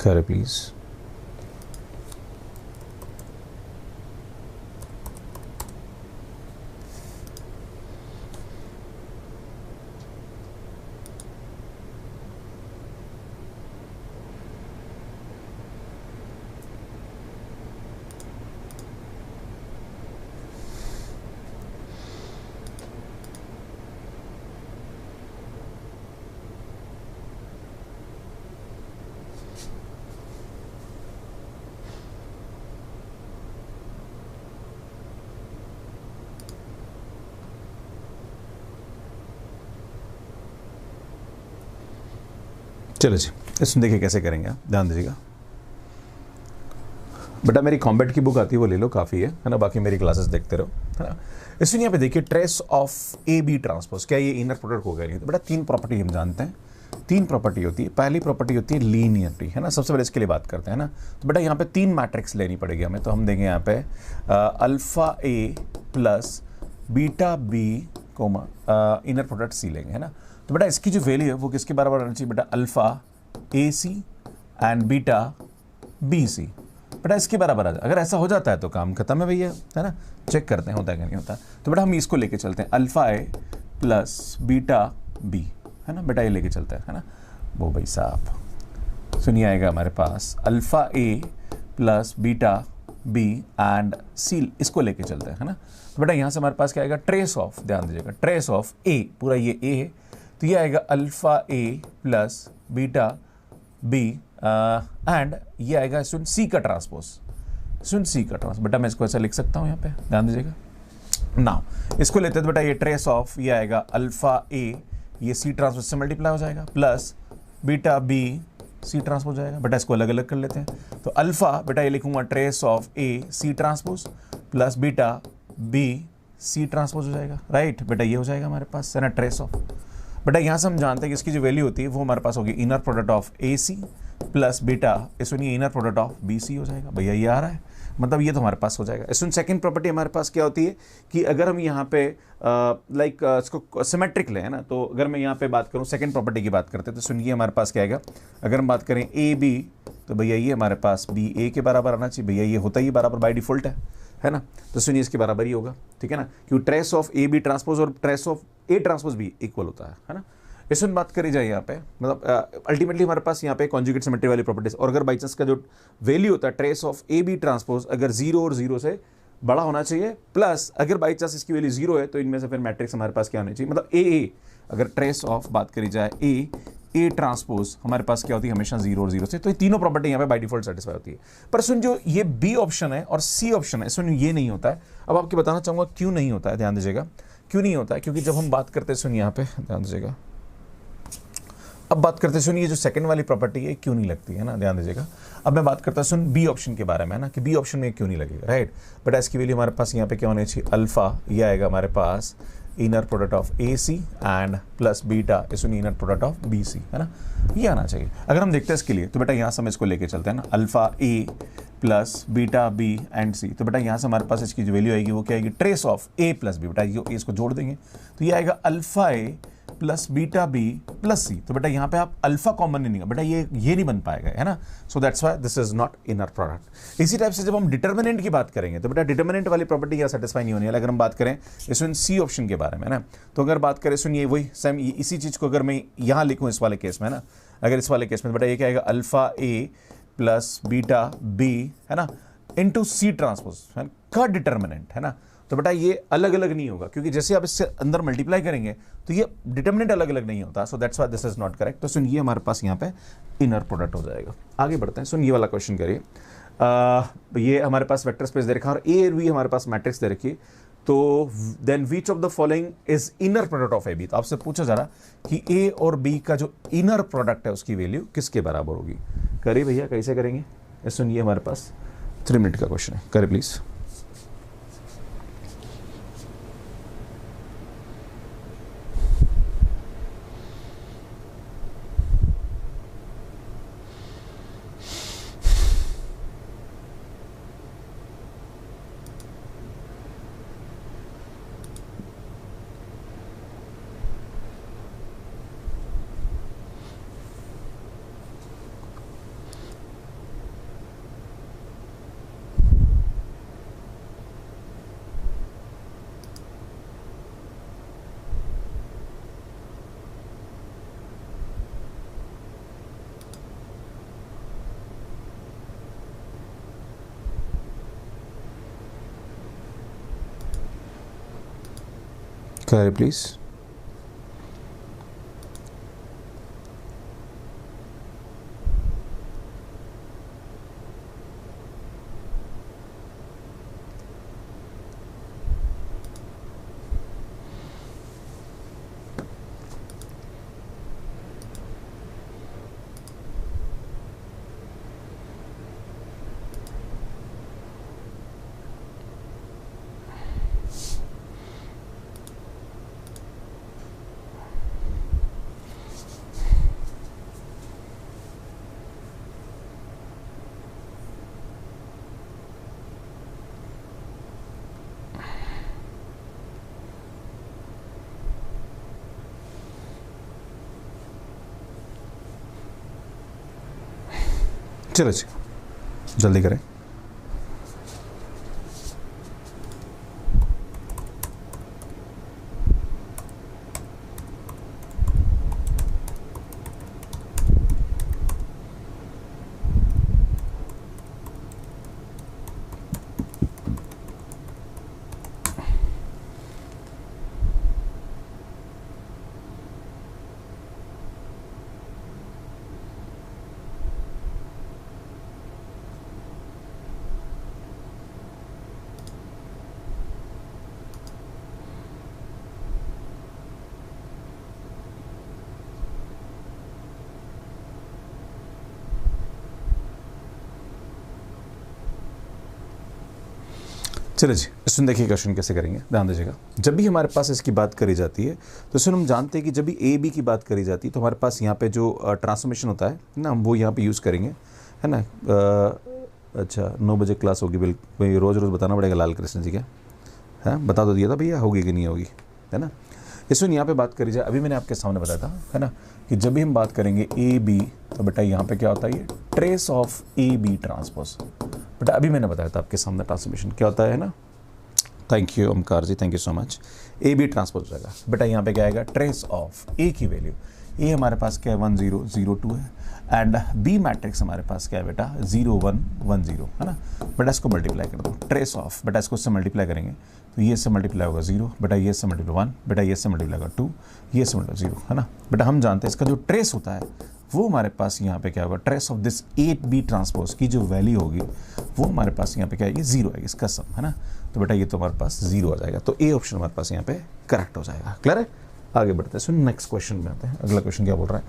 करे प्लीज। चलो जी, इसमें देखिए कैसे करेंगे आप, ध्यान दीजिएगा बेटा। मेरी कॉम्बैट की बुक आती है, वो ले लो, काफ़ी है ना। बाकी मेरी क्लासेस देखते रहो, है ना। इसमें यहाँ पे देखिए trace of A B transpose, क्या ये इनर प्रोडक्ट होगा नहीं। तो बेटा 3 प्रॉपर्टी हम जानते हैं, 3 प्रॉपर्टी होती है। पहली प्रॉपर्टी होती है लीनियरिटी, है ना। सबसे पहले इसके लिए बात करते हैं ना। तो बेटा यहाँ पे 3 मैट्रिक्स लेनी पड़ेगी हमें। तो हम देंगे यहाँ पे अल्फा ए plus beta b comma inner product c लेंगे, है ना। तो बेटा इसकी जो वैल्यू है वो किसके बराबर आना चाहिए बेटा, alpha A C and beta B C. बेटा इसके बराबर आ जाए, अगर ऐसा हो जाता है तो काम खत्म है भैया, है ना। चेक करते हैं होता है कि नहीं होता। तो बेटा हम इसको लेके चलते हैं, अल्फा ए प्लस बीटा बी, है ना। बेटा ये लेके चलते हैं, है ना। वो भाई साहब सुनिए, आएगा हमारे पास alpha A plus beta B and c, इसको लेके चलते हैं, है ना। तो बेटा यहाँ से हमारे पास क्या आएगा, ट्रेस ऑफ, ध्यान दीजिएगा, ट्रेस ऑफ ए, पूरा ये ए है, तो ये आएगा alpha A plus beta B and ये आएगा सुन सी का ट्रांसपोज, सुन सी का ट्रांसपोज। बेटा मैं इसको ऐसा लिख सकता हूँ यहाँ पे, ध्यान दीजिएगा। नाउ इसको लेते हैं तो बेटा ये ट्रेस ऑफ, ये आएगा अल्फा ए, ये सी ट्रांसपोज से मल्टीप्लाई हो जाएगा, plus beta B C transpose हो जाएगा। बेटा इसको अलग अलग कर लेते हैं। तो अल्फा बेटा ये लिखूंगा trace of A C transpose plus beta B C transpose हो जाएगा, राइट। बेटा ये हो जाएगा हमारे पास, है ना, ट्रेस ऑफ। बेटा यहाँ से हम जानते हैं कि इसकी जो वैल्यू होती है वो हमारे पास होगी inner product of A c plus beta, इसमें inner product of b c हो जाएगा। भैया ये आ रहा है, मतलब ये तो हमारे पास हो जाएगा। इसमें सेकंड प्रॉपर्टी हमारे पास क्या होती है कि अगर हम यहाँ पे इसको सिमेट्रिक लें, है ना। तो अगर मैं यहाँ पे बात करूँ सेकंड प्रॉपर्टी की बात करते हैं, तो सुनिए हमारे पास क्या आएगा। अगर हम बात करें ए बी, तो भैया ये हमारे पास बी ए के बराबर आना चाहिए। भैया ये होता ही बराबर बाय डिफॉल्ट है ना। तो सुनिए इसके बराबर ही होगा, ठीक है ना, क्योंकि trace of A B transpose और ट्रेस ऑफ ए ट्रांसपोज भी इक्वल होता है ना। इसमें बात करी जाए यहाँ पे, मतलब अल्टीमेटली हमारे पास यहाँ पे कॉन्जुगेट सिमेट्री वाली प्रॉपर्टीज, और अगर बाई चांस का जो वैल्यू होता है trace of A B transpose अगर 0 और 0 से बड़ा होना चाहिए, प्लस अगर बाई चांस इसकी वैल्यू 0 है तो इनमें से फिर मैट्रिक्स हमारे पास क्या होनी चाहिए, मतलब ए अगर ट्रेस ऑफ बात करी जाए ए ए ट्रांसपोज हमारे पास क्या होती है, हमेशा 0 और 0 से। तो ये तीनों प्रॉपर्टी यहाँ पे बाय डिफॉल्ट सेटिस्फाई होती है। पर सुन, जो ये बी ऑप्शन है और सी ऑप्शन है, सुन ये नहीं होता है। अब आपको बताना चाहूंगा क्यों नहीं होता है, ध्यान दीजिएगा क्यों नहीं होता है। क्योंकि जब हम बात करते हैं, सुन यहाँ पे ध्यान दीजिएगा, अब बात करते हैं, सुन ये जो सेकंड वाली प्रॉपर्टी है क्यों नहीं लगती है ना, ध्यान दीजिएगा। अब मैं बात करता हूँ सुन बी ऑप्शन के बारे में, है ना, कि बी ऑप्शन में क्यों नहीं लगेगा, राइट। बट इसकी वैल्यू हमारे पास यहाँ पे क्या होनी चाहिए, अल्फा, ये आएगा हमारे पास inner product of A C and plus beta is inner product of b c, है ना, ये आना चाहिए। अगर हम देखते हैं इसके लिए, तो बेटा यहाँ से हम इसको लेके चलते हैं ना, alpha A plus beta B and c. तो बेटा यहाँ से हमारे पास इसकी जो वैल्यू आएगी वो क्या आएगी, trace of A plus B. बेटा ये इसको जोड़ देंगे तो ये आएगा अल्फा ए plus beta B plus C. तो बेटा यहाँ पे आप अल्फा कॉमन नहीं, बेटा ये नहीं बन पाएगा, है ना। So that's why this is not inner product. इसी टाइप से जब हम डिटर्मिनेंट की बात करेंगे, तो बेटा डिटर्मिनेंट वाली प्रॉपर्टी यहाँ सेटिस्फाई नहीं होनी है। अगर हम बात करें इसमें सी ऑप्शन के बारे में, ना, तो अगर बात करें सुनिए वही सेम इसी चीज को अगर मैं यहाँ लिखूँ इस वाले केस में, ना, अगर इस वाले केस में बेटा ये क्या आएगा, अल्फा ए प्लस बीटा बी, है ना, इंटू सी ट्रांसपोज का डिटर्मिनेंट, है ना। तो बेटा ये अलग अलग नहीं होगा, क्योंकि जैसे आप इससे अंदर मल्टीप्लाई करेंगे तो ये डिटर्मिनेंट अलग अलग नहीं होता। So that's why this is not correct. तो सुन ये हमारे पास यहाँ पे इनर प्रोडक्ट हो जाएगा। आगे बढ़ते हैं, सुन ये वाला क्वेश्चन करिए। ये हमारे पास वेक्टर स्पेस दे रखा है और ए और बी हमारे पास मैट्रिक्स दे रखी है। तो then which of the following is inner product of A B. तो आपसे पूछा जा रहा कि ए और बी का जो इनर प्रोडक्ट है उसकी वैल्यू किसके बराबर होगी। करिए भैया, कैसे करेंगे। सुन ये हमारे पास 3 मिनट का क्वेश्चन है, करिए प्लीज। करिए प्लीज। चलो जी, जल्दी करें। चलो जी, इसमें देखिए क्वेश्चन कैसे करेंगे, ध्यान दीजिएगा। जब भी हमारे पास इसकी बात करी जाती है तो इसमें हम जानते हैं कि जब भी ए बी की बात करी जाती है तो हमारे पास यहाँ पे जो ट्रांसफॉर्मेशन होता है ना, हम वो यहाँ पे यूज़ करेंगे, है ना। अच्छा 9 बजे क्लास होगी, बिल्कुल रोज़ रोज़ बताना पड़ेगा लाल कृष्ण जी का, है बता दो दिया था भैया, होगी कि नहीं होगी, है ना। इसमें यहाँ पे बात करी जाए, अभी मैंने आपके सामने बताया था, है ना, कि जब भी हम बात करेंगे ए बी तो बेटा यहाँ पे क्या होता है, ये trace of A B transpose. बेटा अभी मैंने बताया था आपके सामने ट्रांसफॉर्मेशन क्या होता है ना। Thank you Omkar ji, thank you so much. A B transpose हो जाएगा बेटा, यहाँ पे क्या आएगा, ट्रेस ऑफ ए की वैल्यू, ए हमारे पास क्या है 1 0 0 2 है, एंड बी मैट्रिक्स हमारे पास क्या है बेटा 0 1 1 0 है ना। बेटा इसको मल्टीप्लाई कर दो, ट्रेस ऑफ बेटा इसको इससे मल्टीप्लाई करेंगे तो ये इससे मल्टीप्लाई होगा 0, बेटा ये इससे मल्टीप्लाई 1, बेटा ये इससे मल्टीप्लाई होगा 2, ये इससे मल्टीप्लाई 0 है ना। बेटा हम जानते हैं इसका जो ट्रेस होता है वो हमारे पास यहाँ पे क्या होगा, trace of this 8b transpose की जो वैल्यू होगी वो हमारे पास यहाँ पे क्या आएगी 0 आएगी, इसका सम है ना। तो बेटा ये तो हमारे पास 0 आ जाएगा, तो ए ऑप्शन हमारे पास यहाँ पे करेक्ट हो जाएगा। क्लियर है? आगे बढ़ते हैं। सो नेक्स्ट क्वेश्चन में आते हैं। अगला क्वेश्चन क्या बोल रहा है,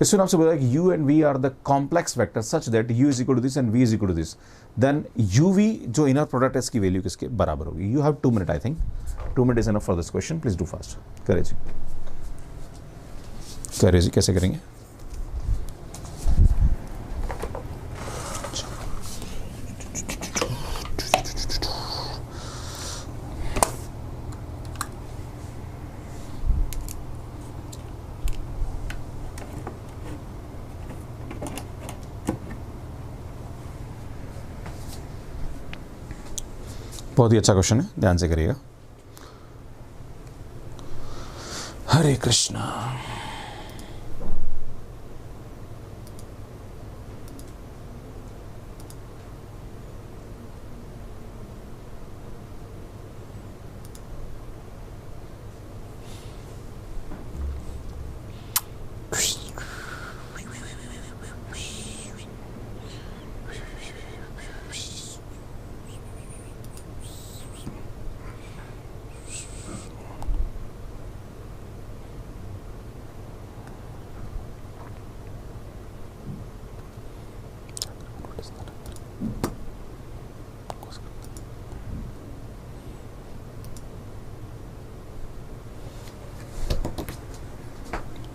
इसमें आपसे बोला है कि u and v are the complex vector such that u is equal to this and v is equal to this, then uv जो इनर प्रोडक्ट है इसकी वैल्यू किसके बराबर होगी। You have 2 minute, I think 2 minute is enough for this question, please do fast. करे जी, करे जी, कैसे करेंगे? बहुत ही अच्छा क्वेश्चन है, ध्यान से करिएगा। हरे कृष्णा।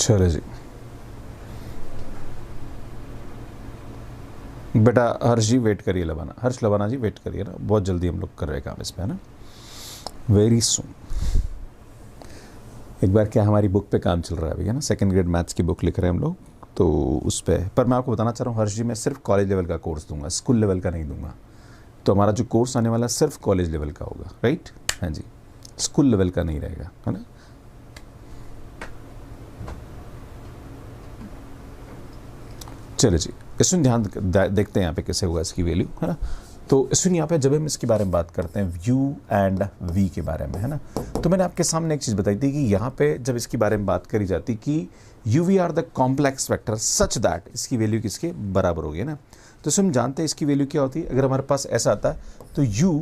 चलो जी बेटा, हर्ष जी वेट करिए, लबाना, हर्ष लबाना जी वेट करिए ना, बहुत जल्दी हम लोग कर रहे हैं काम इस पे, है ना, वेरी सून। एक बार क्या हमारी बुक पे काम चल रहा है अभी, है ना, 2nd ग्रेड मैथ्स की बुक लिख रहे हैं हम लोग, तो उस पर मैं आपको बताना चाह रहा हूँ हर्ष जी, मैं सिर्फ कॉलेज लेवल का कोर्स दूंगा, स्कूल लेवल का नहीं दूंगा। तो हमारा जो कोर्स आने वाला सिर्फ कॉलेज लेवल का होगा, राइट? हाँ जी, स्कूल लेवल का नहीं रहेगा, है ना। चलो जी, इसमें ध्यान देखते हैं यहाँ पे कैसे होगा इसकी वैल्यू, है ना। तो इसमें यहाँ पे जब हम इसके बारे में बात करते हैं u एंड v के बारे में, है ना, तो मैंने आपके सामने एक चीज़ बताई थी कि यहाँ पे जब इसके बारे में बात करी जाती कि u v are the complex vector such that इसकी वैल्यू किसके बराबर होगी, है ना। तो इसमें हम जानते हैं इसकी वैल्यू क्या होती है। अगर हमारे पास ऐसा आता है तो u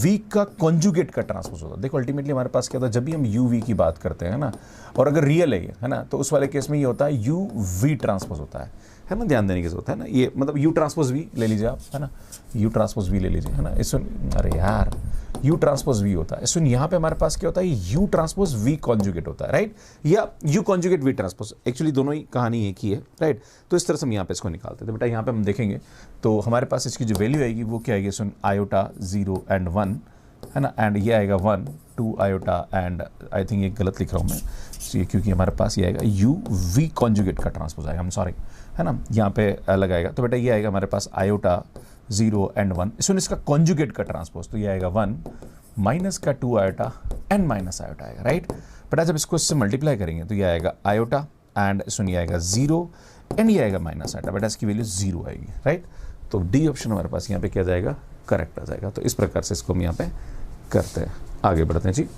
v का कॉन्जुगेट का ट्रांसपोज होता है। देखो अल्टीमेटली हमारे पास क्या होता है, जब भी हम u v की बात करते हैं ना, और अगर रियल है ना, तो उस वाले केस में ये होता है u v ट्रांसपोज होता है ना, ध्यान देने की जरूरत है ना। ये मतलब u ट्रांसपोज v ले लीजिए आप, है ना, u ट्रांसपोज v ले लीजिए, है ना। इसमें अरे यार u ट्रांसपोज v होता है, इसमें यहाँ पे हमारे पास क्या होता है, u ट्रांसपोज v कॉन्जुगेट होता है, राइट, या u conjugate v transpose, actually दोनों ही कहानी एक ही है, राइट। तो इस तरह से हम यहाँ पे इसको निकालते हैं। तो बेटा यहाँ पे हम देखेंगे तो हमारे पास इसकी जो वैल्यू आएगी वो क्या आएगी, सुन आयोटा 0 एंड 1, है ना, एंड ये आएगा 1 2 आयोटा एंड आई थिंक ये गलत लिख रहा हूँ मैं, ये क्योंकि हमारे पास ये आएगा u v कॉन्जुगेट का ट्रांसपोज आएगा, हम सॉरी, है ना, यहाँ पे अलग आएगा। तो बेटा ये आएगा हमारे पास आयोटा 0 एंड 1, इसमें इसका कॉन्जुगेट का ट्रांसपोज, तो ये आएगा 1 माइनस का 2 आयोटा एंड माइनस आयोटा आएगा, राइट। बेटा जब इसको इससे मल्टीप्लाई करेंगे तो ये आएगा आयोटा एंड इसमें ये आएगा 0 एंड ये आएगा माइनस आयोटा, बेटा इसकी वैल्यू 0 आएगी, राइट। तो डी ऑप्शन हमारे पास यहाँ पे क्या जाएगा, करेक्ट आ जाएगा। तो इस प्रकार से इसको हम यहाँ पे करते हैं, आगे बढ़ते हैं जी।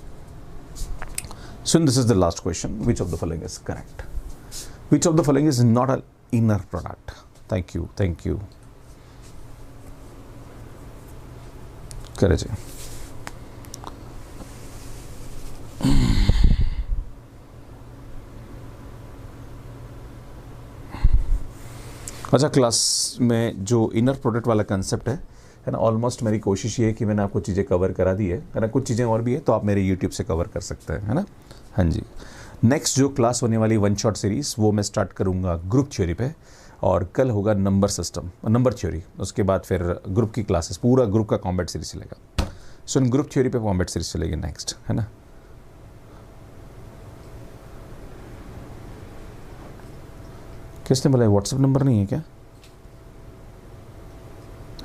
So this is the last question. Which of the following is correct? Which of the following is not an inner product? Thank you. Thank you. करे जी। अच्छा, क्लास में जो इनर प्रोडक्ट वाला कंसेप्ट है ना, ऑलमोस्ट मेरी कोशिश ये है कि मैंने आपको चीज़ें कवर करा दी है ना, कुछ चीज़ें और भी है तो आप मेरे यूट्यूब से कवर कर सकते हैं, है ना। हाँ जी, नेक्स्ट जो क्लास होने वाली 1 शॉट सीरीज़ वो मैं स्टार्ट करूँगा ग्रुप थ्योरी पे, और कल होगा नंबर सिस्टम, नंबर थ्योरी, उसके बाद फिर ग्रुप की क्लासेस, पूरा ग्रुप का कॉम्बैट सीरीज चलेगा। सो ग्रुप थ्योरी पे कॉम्बैट सीरीज चलेगी नेक्स्ट, है ना। किसने बोला व्हाट्सएप नंबर नहीं है क्या?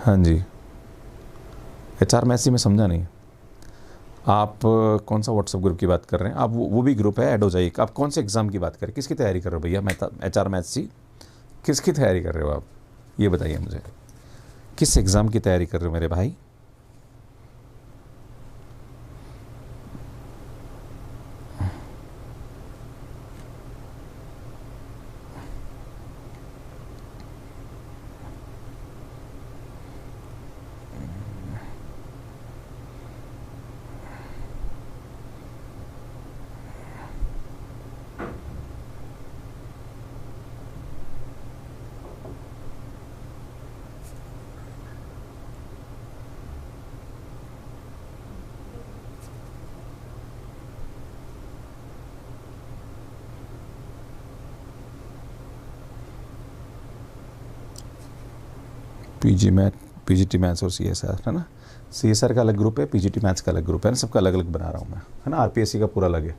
हाँ जी, HR मैसेज में समझा नहीं। आप कौन सा व्हाट्सएप ग्रुप की बात कर रहे हैं? आप वो भी ग्रुप है, ऐड हो जाइए। आप कौन से एग्ज़ाम की बात कर रहे हैं? किसकी तैयारी कर रहे हो भैया? मैं HR मैथ्स जी, किसकी तैयारी कर रहे हो आप? ये बताइए मुझे, किस एग्ज़ाम की तैयारी कर रहे हो मेरे भाई? पीजीटी मैथ्स और CSR है ना। CSR का अलग ग्रुप है, पीजीटी मैथ्स का अलग ग्रुप है ना, सबका अलग अलग बना रहा हूँ मैं, है ना। आरपीएससी का पूरा अलग है।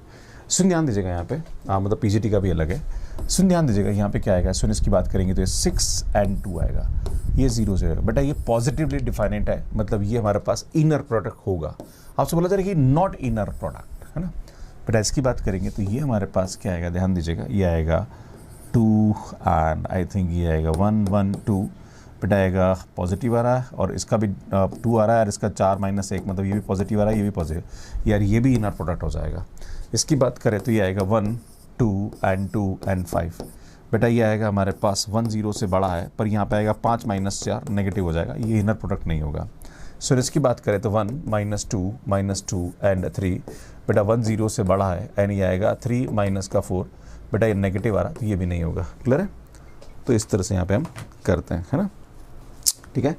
सुन ध्यान दीजिएगा यहाँ पे, मतलब पीजीटी का भी अलग है। सुन ध्यान दीजिएगा यहाँ पे क्या आएगा। सुन इसकी बात करेंगे तो ये 6 and 2 आएगा, ये 0 से आएगा। बेटा ये पॉजिटिवली डिफाइनेट है, मतलब ये हमारे पास इनर प्रोडक्ट होगा। आपसे बोला जा रहा है कि नॉट इनर प्रोडक्ट, है ना। बेटा इसकी बात करेंगे तो ये हमारे पास क्या आएगा, ध्यान दीजिएगा, ये आएगा 2 and आई थिंक ये आएगा 1 1 2। बेटा आएगा पॉजिटिव आ रहा है, और इसका भी 2 आ रहा है, और इसका 4 - 1, मतलब ये भी पॉजिटिव आ रहा है, ये भी पॉजिटिव। यार ये भी इनर प्रोडक्ट हो जाएगा। इसकी बात करें तो ये आएगा 1 2 and 2 and 5। बेटा ये आएगा हमारे पास 1 0 से बड़ा है, पर यहाँ पे आएगा 5 - 4 नेगेटिव हो जाएगा, ये इनर प्रोडक्ट नहीं होगा। सो इसकी बात करें तो 1 - 2 and 3। बेटा 1 0 से बड़ा है, एंड ये आएगा 3 - 4। बेटा ये नेगेटिव आ रहा है, तो ये भी नहीं होगा। क्लियर है? तो इस तरह से यहाँ पे हम करते हैं, है ना। ठीक है,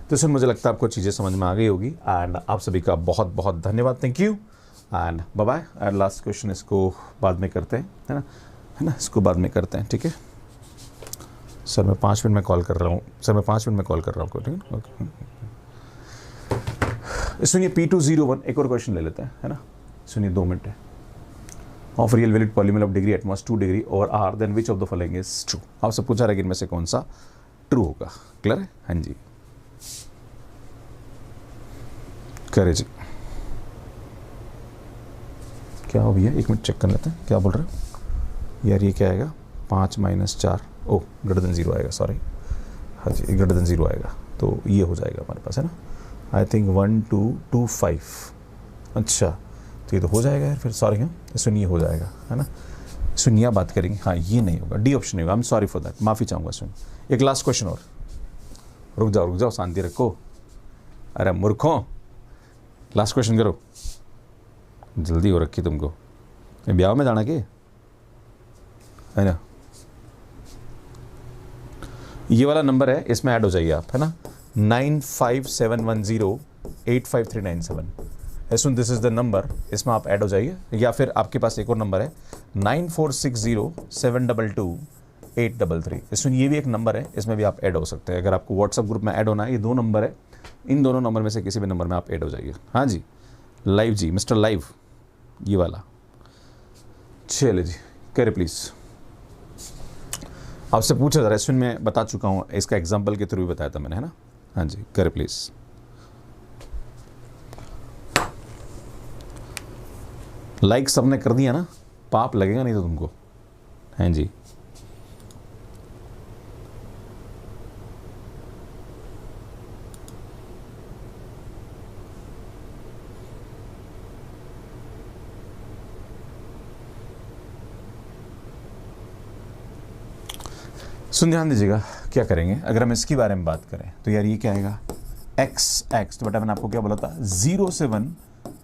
तो सर मुझे लगता है आपको चीज़ें समझ में आ गई होगी, एंड आप सभी का बहुत बहुत धन्यवाद, thank you and bye bye. And last question इसको बाद में करते हैं, है ना, इसको बाद में करते हैं। ठीक है सर, मैं 5 मिनट में कॉल कर रहा हूँ सर, मैं 5 मिनट में कॉल कर रहा हूँ, ठीक है। ओके, सुनिए P201 एक और क्वेश्चन ले लेते हैं, है ना। सुनिए 2 मिनट है। Of real valid polymer of degree at most 2 degree और R, then which of the following is true. आपसे पूछा रहा है कि इनमें से कौन सा ट्रू होगा। क्लियर है? हाँ जी, करे जी। क्या हो भैया, 1 मिनट चेक कर लेते हैं, क्या बोल रहे हो यार। ये क्या आएगा, 5 - 4, ओ ग्रेटर देन 0 आएगा, सॉरी। हाँ जी, ग्रेटर देन 0 आएगा, तो ये हो जाएगा हमारे पास, है ना। I think 1 2 2 5। अच्छा, तो ये तो हो जाएगा यार फिर, सॉरी। हाँ सुन, ये हो जाएगा, है ना। सुनिए बात करेंगे, हाँ ये नहीं होगा, डी ऑप्शन नहीं होगा। I am sorry for that, माफ़ी चाहूँगा। सुन, एक लास्ट क्वेश्चन और। रुक जाओ, शांति रखो। अरे मूर्खों, लास्ट क्वेश्चन करो, जल्दी हो रखी तुमको। ब्याह में जाना के, है ना। ये वाला नंबर है, इसमें ऐड हो जाइए आप, है ना। 9571085397। सुन, दिस इज द नंबर, इसमें आप ऐड हो जाइए। या फिर आपके पास एक और नंबर है 9460722833। सुन, ये भी एक नंबर है, इसमें भी आप ऐड हो सकते हैं। अगर आपको व्हाट्सएप ग्रुप में ऐड होना है, ये 2 नंबर है, इन दोनों नंबर में से किसी भी नंबर में आप ऐड हो जाइए। हाँ जी, लाइव जी, मिस्टर लाइव, ये वाला। चलिए जी, करे प्लीज़। आपसे पूछा जा रहा है, इसमें मैं बता चुका हूँ, इसका एग्जाम्पल के थ्रू भी बताया था मैंने, है ना। हाँ जी, करे प्लीज़। लाइक सबने कर दिया ना, पाप लगेगा नहीं तो तुमको। हाँ जी, सुन ध्यान दीजिएगा, क्या करेंगे अगर हम इसके बारे में बात करें तो यार ये क्या आएगा, x, तो बेटा मैंने आपको क्या बोला था, 0 से 1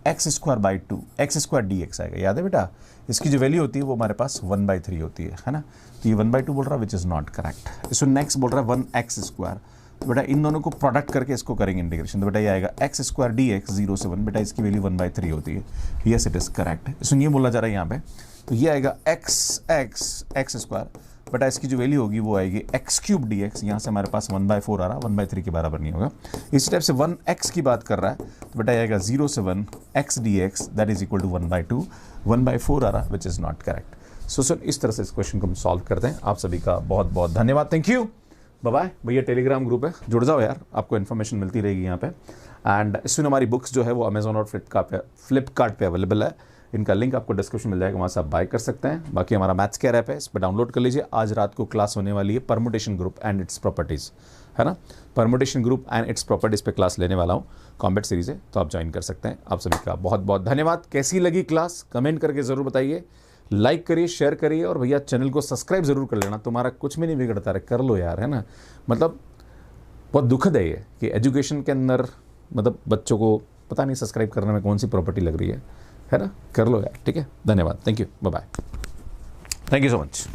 x² 2 x² dx आएगा, याद है बेटा। इसकी जो वैल्यू होती है वो हमारे पास 1/3 होती है ना। तो ये 1/2 बोल रहा है, विच इज़ नॉट करेक्ट। इसको नेक्स्ट बोल रहा है 1x²। तो बेटा इन दोनों को प्रोडक्ट करके इसको करेंगे इंटीग्रेशन, तो बेटा ये आएगा x² dx 0 से 1। बेटा इसकी वैल्यू 1/3 होती है, यस इट इज़ करेक्ट। इसमें ये बोला जा रहा है यहाँ पे, तो ये आएगा x²। बेटा इसकी जो वैल्यू होगी वो आएगी x³ dx, यहाँ से हमारे पास 1/4 आ रहा है, 1/3 के बराबर नहीं होगा। इस टाइप से 1x की बात कर रहा है, तो बेटा आएगा 0 से 1 x dx that is equal to 1/2, 1/4 आ रहा है, which is not correct. So sir इस तरह से इस क्वेश्चन को हम सॉल्व करते हैं। आप सभी का बहुत बहुत धन्यवाद, थैंक यू, बाय बाय। भैया टेलीग्राम ग्रुप है, जुड़ जाओ यार, आपको इन्फॉर्मेशन मिलती रहेगी यहाँ पे। एंड इसमें हमारी बुक्स जो है वो अमेजोन और फ्लिपकार्ट पे अवेलेबल है। इनका लिंक आपको डिस्क्रिप्शन मिल जाएगा, वहाँ से आप बाय कर सकते हैं। बाकी हमारा मैथ्स केयर ऐप है, इस पर डाउनलोड कर लीजिए। आज रात को क्लास होने वाली है permutation group and it's properties, है ना। Permutation group and it's properties पे क्लास लेने वाला हूँ, कॉम्बैट सीरीज़ है, तो आप ज्वाइन कर सकते हैं। आप सभी का बहुत बहुत धन्यवाद। कैसी लगी क्लास कमेंट करके ज़रूर बताइए, लाइक करिए, शेयर करिए, और भैया चैनल को सब्सक्राइब ज़रूर कर लेना। तुम्हारा कुछ भी नहीं बिगड़ता है, कर लो यार, है ना। मतलब बहुत दुखद है ये कि एजुकेशन के अंदर मतलब बच्चों को पता नहीं सब्सक्राइब करने में कौन सी प्रॉपर्टी लग रही है ना। कर लो यार, ठीक है। धन्यवाद, thank you, bye bye, thank you so much.